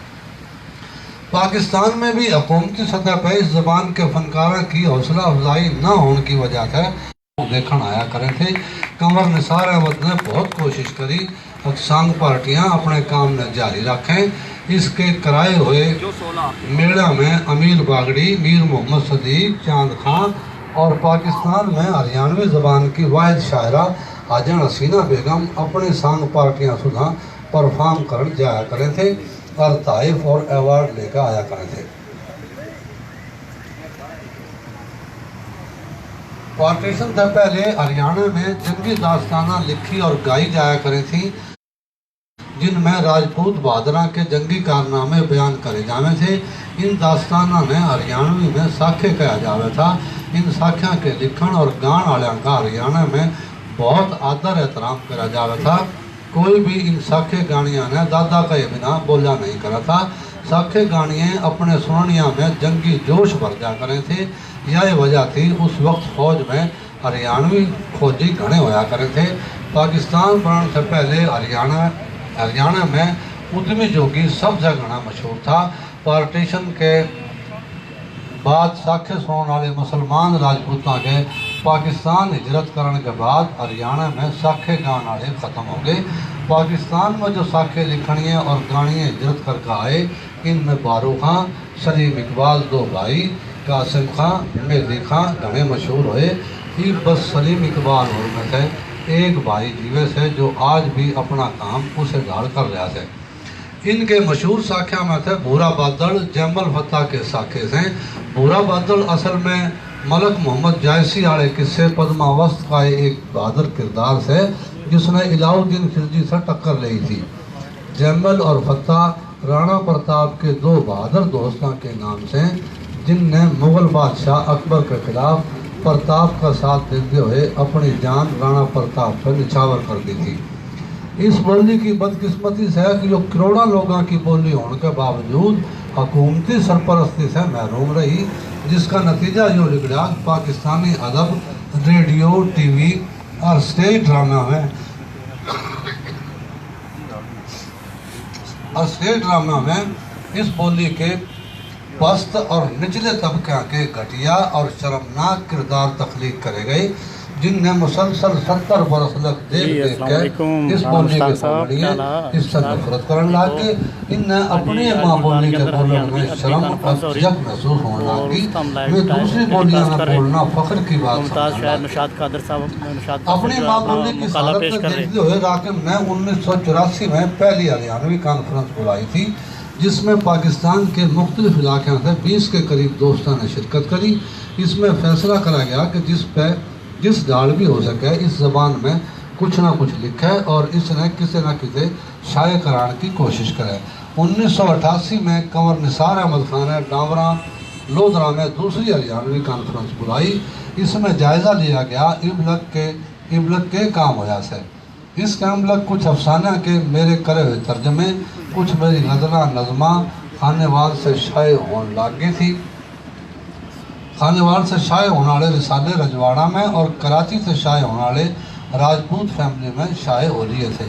پاکستان میں بھی حکومتی سطح پہ اس زبان کے فنکاروں کی حوصلہ افزائی نہ ہونے کی وجہ سے دیکھن آیا کرے تھے. قمر نثار احمد نے بہت کوشش کری سانگ پارٹیاں اپنے کام نے جاری رکھیں. اس کے کرائے ہوئے میڑا میں امیر باگڑی، میر محمد صدیق، چاند خان اور پاکستان میں ہریانوی زبان کی واحد شاعرہ حاجن حسینہ بیگم اپنی سانگ پارٹیاں سدھا پرفارم کر جایا کرے تھے اور تحائف اور ایوارڈ لے کر آیا کرے تھے. پارٹیشن سے پہلے ہریانہ میں جنگی داستانہ لکھی اور گائی جایا کرے تھیں جن میں راجپوت بہادراں کے جنگی کارنامے بیان کرے جاوے تھے. ان داستانہ نے ہریانوی میں ساکھے کہا جاوے تھا. ان ساکھیاں کے لکھن اور گان آلیاں کا ہریانہ میں بہت آدر احترام کرا جاوے تھا. کوئی بھی ان ساکھے گانیاں نے دادا کا یہ بنا بولا نہیں کرا تھا. ساکھے گانیاں اپنے سننیاں میں جنگی جوش بھر جا کرے تھے. یہ وجہ تھی اس وقت فوج میں ہریانوی فوجی گھنے ہویا کرے تھے. پاکستان بننے سے پہلے ہریانہ میں ادمی جوگی سب سے گھنا مشہور تھا. پارٹیشن کے بعد ساکھے سننے والے مسلمان راجپوتاں کے پاکستان ہجرت کرنے کے بعد ہریانہ میں ساکھے گان والے ختم ہو گئے. پاکستان میں جو ساکھے لکھنیے اور گانیے ہجرت کر کے آئے ان میں بارو خان، سلیم اقبال دو بھائی، قاسم خان، مہدی خان گھنے مشہور ہوئے. یہ بس سلیم اقبال اور میں تھے ایک بھائی جیوے سے جو آج بھی اپنا کام اسے گھاڑ کر رہا تھے. ان کے مشہور ساکھیاں میں تھے بھورا بادل. جیمل فتح کے ساکھے سے بھورا بادل اصل میں ملک محمد جائسی والے قصے پدماوست کا ایک بہادر کردار سے جس نے علاؤ الدین خلجی سے ٹکر لی تھی. جیمل اور فتح رانا پرتاپ کے دو بہادر دوستوں کے نام سے جن نے مغل بادشاہ اکبر کے خلاف پرتاپ کا ساتھ دیتے ہوئے اپنی جان رانا پرتاپ پر نچھاور کر دی تھی. اس بولی کی بدقسمتی سے کہ جو کروڑوں لوگوں کی بولی ہونے کے باوجود حکومتی سرپرستی سے محروم رہی، جس کا نتیجہ یہ نکلا پاکستانی ادب، ریڈیو، ٹی وی اور اسٹیج ڈرامہ میں اس بولی کے پست اور نچلے طبقہ کے گھٹیا اور شرمناک کردار تخلیق کرے گئے جن نے مسلسل 70 برس لگ دیکھ کے اس بولی کے بولیے اس سے نفرت کرنے لگے. ان نے اپنی ماں بولی کے بولنے میں شرم اور جگ محسوس ہونے لگی. میں دوسری بولیاں میں بولنا فخر کی بات سمجھا. اپنی ماں بولی کی سعادت میں دیکھتے ہوئے راکم نے 1984 میں پہلی ہریانوی کانفرنس بلائی تھی جس میں پاکستان کے مختلف علاقوں سے 20 کے قریب دوستوں نے شرکت کری. اس میں فیصلہ کرا گیا کہ جس ڈال بھی ہو سکے اس زبان میں کچھ نہ کچھ لکھے اور اس نے کسی نہ کسی شائع کرانے کی کوشش کرے. 1988 میں قمر نثار احمد خان نے ڈامرا لودھرا میں دوسری ہریانوی کانفرنس بلائی. اس میں جائزہ لیا گیا ابلک کے کام ہویا سے. اس کام لگ کچھ افسانہ کے میرے کرے ہوئے ترجمے، کچھ میری غزلہ نظمہ خانیوال سے شائع ہونے لگی تھی. خانیوال سے شائع ہونے والے رسالے رجواڑہ میں اور کراچی سے شائع ہونے والے راجپوت فیملی میں شائع ہو لیے تھے.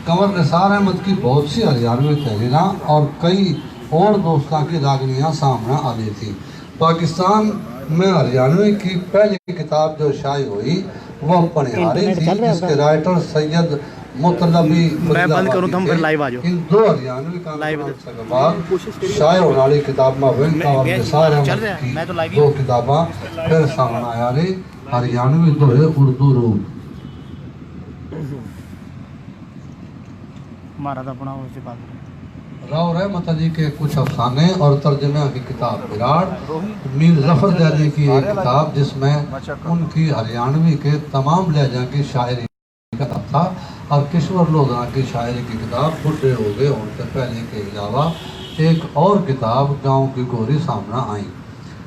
قمر نثار احمد کی بہت سی ہریانوی تحریراں اور کئی اور دوستوں کی راگنیاں سامنے آ رہی تھی. پاکستان میں ہریانوی کی پہلی کتاب جو شائع ہوئی وہ پنہاری تھی. اس کے رائٹر سید مطلبی میں بند کروں تو ہم پھر لائیو آ جاؤ. ان دو ہریانوی کانفرنس کے بعد شائع ہونے والی کتاب مابین قمر نثار احمد کی دو کتاباں پھر سامنے آیا رہی. ہریانوی دوہے اردو روپ راؤ رحمت علی کے کچھ افسانے اور ترجمے کی کتاب وراٹ، میر ظفر دہلی کی ایک کتاب جس میں ان کی ہریانوی کے تمام لہجہ کی شاعری کا کتاب تھا، اور کشور لودھرا کی شاعری کی کتاب بڈھے ہو گئے ہونے سے پہلے کے علاوہ ایک اور کتاب گاؤں کی گوری سامنے آئی.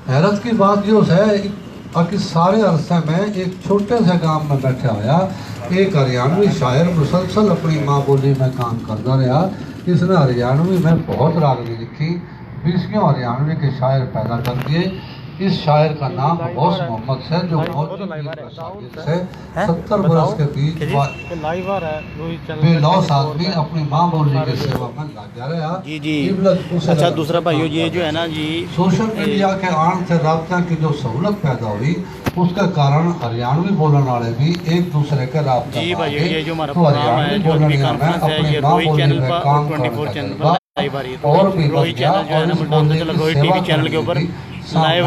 حیرت کی بات یہ ہے बाकी सारे अरसे में एक छोटे से गांव में बैठा होया एक हरियाणवी शायर मुसलसल अपनी माँ बोली में काम करता रहा। इसने हरियाणवी में बहुत रागनी लिखी, 20 हरियाणवी के शायर पैदा कर दिए। इस शायर का नाम गौस मोहम्मद है, जो से 70 बरस के बीच बेलौस आदमी अपनी माँ बोली की सेवा में लग रहा। जी जी। अच्छा दूसरा भाइयों ये जो है ना जी, सोशल मीडिया के आने से राब्ता की जो सहूलत पैदा हुई उसके कारण हरियाणवी बोलने वाले भी एक दूसरे के राब्ता जी भाइयों ये जो हमारा तो प्रोग्राम है जो बोलने अपनी में कॉन्फ्रेंस है ये अपनी माँ रोहित बोली चैनल में पर काम 24 चैनल पर लाइव आ रही है। और भी रोहित चैनल जो है ना मुल्तान से चल रोहित टीवी चैनल के ऊपर लाइव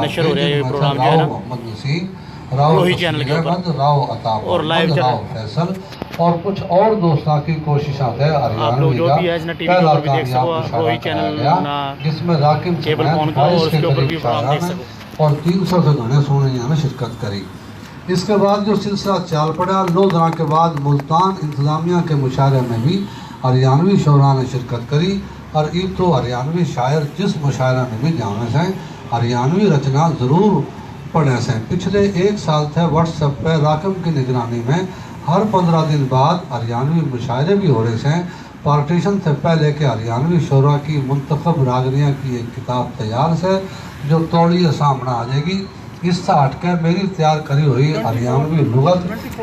नशर हो रहा है ये प्रोग्राम जो है ना रोहित चैनल के ऊपर और लाइव चल फैसल और कुछ और दोस्तों की कोशिशें है आप लोग जो भी है इसने टीवी के ऊपर भी देख सको रोहित चैनल ना जिसमें राकिब केबल फोन का और उसके ऊपर भी प्रोग्राम देख सको और 300 से गाने सुने में शिरकत करी। इसके बाद जो सिलसिला चाल पड़ा 9 दिन के बाद मुल्तान इंतज़ामिया के मुशायरे में भी हरियाणवी शोरा ने शिरकत करी और ईद तो हरियाणवी शायर जिस मुशायरे में भी जाने से हरियाणवी रचना ज़रूर पढ़े से। पिछले 1 साल से व्हाट्सएप पर राकम की निगरानी में हर 15 दिन बाद हरियाणवी मुशायरे भी हो रहे हैं। पार्टीशन से पहले के हरियाणवी शोरा की मुंतखब रागनियाँ की एक किताब तैयार है जो तौलिए सामने आ जाएगी। इससे हटकर मेरी तैयार करी हुई हरियाणवी लुगत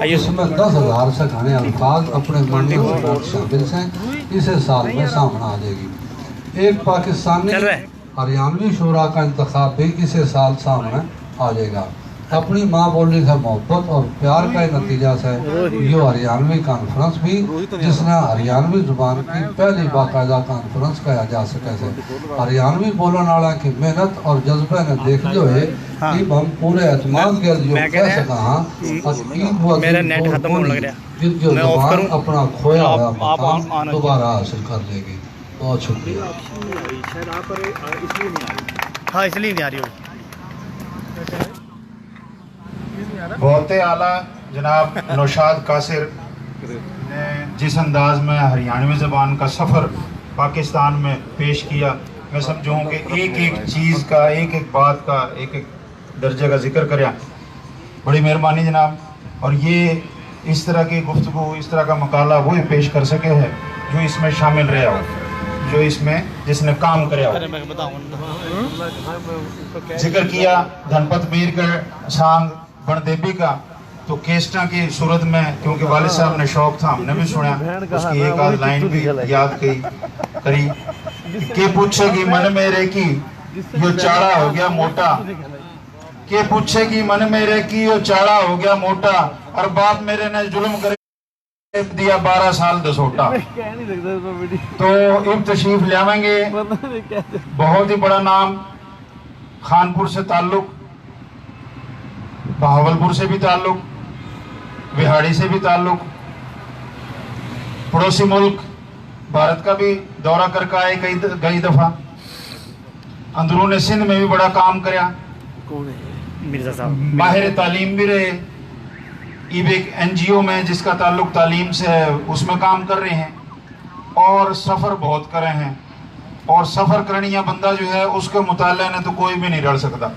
इसमें 10,000 से घने अल्फाज अपने मन में शामिल हैं, इसे साल में सामने आ जाएगी। एक पाकिस्तानी हरियाणवी शोरा का इंतखाब भी इसे साल सामने आ जाएगा। अपनी माँ बोली से मोहब्बत और प्यार का नतीजा से ये हरियाणवी कॉन्फ्रेंस भी जिसने हरियाणवी जुबान की पहली बाकायदा कॉन्फ्रेंस कहा जा सके से हरियाणवी बोलने वाला की मेहनत और जज्बे ने देखते हुए ईब हम पूरे एतमाद के लिए कह सका हाँ जुबान अपना खोया हुआ मकाम दोबारा हासिल कर लेगी। बहुत शुक्रिया। हाँ इसलिए नहीं आ रही होगी। बहुत आला जनाब नौशाद कासिर ने जिस अंदाज में हरियाणवी ज़बान का सफ़र पाकिस्तान में पेश किया, मैं समझूँ कि एक एक चीज़ का एक एक बात का एक एक दर्जे का जिक्र करें, बड़ी मेहरबानी जनाब। और ये इस तरह की गुफ्तगू इस तरह का मकाला वही पेश कर सके है जो इसमें शामिल रहा हो, जो इसमें जिसने काम कराया हो। जिक्र किया धनपत मीर का सांग बनदेबी का, तो केस्टा की सूरत में क्योंकि वालिद साहब ने शौक था हमने भी सुना, उसकी एक आध लाइन भी याद करी के पूछेगी मन मेरे की यो चाड़ा हो गया मोटा, के पूछेगी मन मेरे की यो चाड़ा हो गया मोटा, और बाप मेरे ने जुल्म कर दिया 12 साल दसोटा। तो अब तशरीफ ले आवेंगे, बहुत ही बड़ा नाम, खानपुर से ताल्लुक, बहावलपुर से भी ताल्लुक, बिहाड़ी से भी ताल्लुक, पड़ोसी मुल्क भारत का भी दौरा करके आए कई दफ़ा, अंदरून सिंध में भी बड़ा काम कराया, मिर्जा साहब माहिर तालीम भी रहे, एक NGO में जिसका ताल्लुक तालीम से है उसमें काम कर रहे हैं, और सफ़र बहुत करे हैं। और सफ़र करने या बंदा जो है उसके मुताले ने तो कोई भी नहीं रह सकता,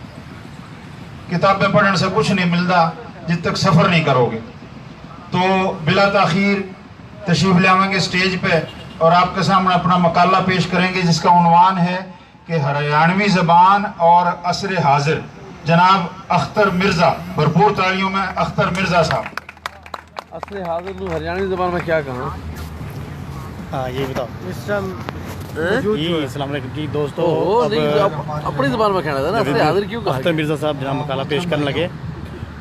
किताबें पढ़ने से कुछ नहीं मिलता जब तक सफ़र नहीं करोगे। तो बिला ताखीर तशरीफ़ ले आवेंगे स्टेज पे और आपके सामने अपना मकाला पेश करेंगे जिसका उन्वान है कि हरियाणवी ज़बान और असर हाजिर, जनाब अख्तर मिर्ज़ा। भरपूर तालियों में अख्तर मिर्ज़ा साहब। असर हाजिर को हरियाणवी ज़बान में क्या कहा? हाँ ये बताओ। जी अस्सलाम वालेकुम जी दोस्तों, अपनी ज़बान में कहना था ना, असर हाजिर क्यों कहा? अख्तर मिर्ज़ा साहब जनाब मकाला पेश करने लगे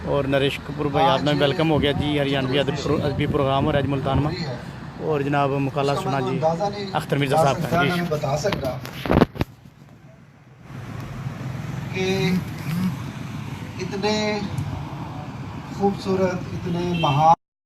और नरेश कपूर भाई आप में वेलकम हो गया जी हरियाणवी अदबी प्रोग्राम और आज मुल्तान में, और जनाब मकाला सुना जी अख्तर मिर्ज़ा साहब का जी। बता सकता कि इतने खूबसूरत इतने महान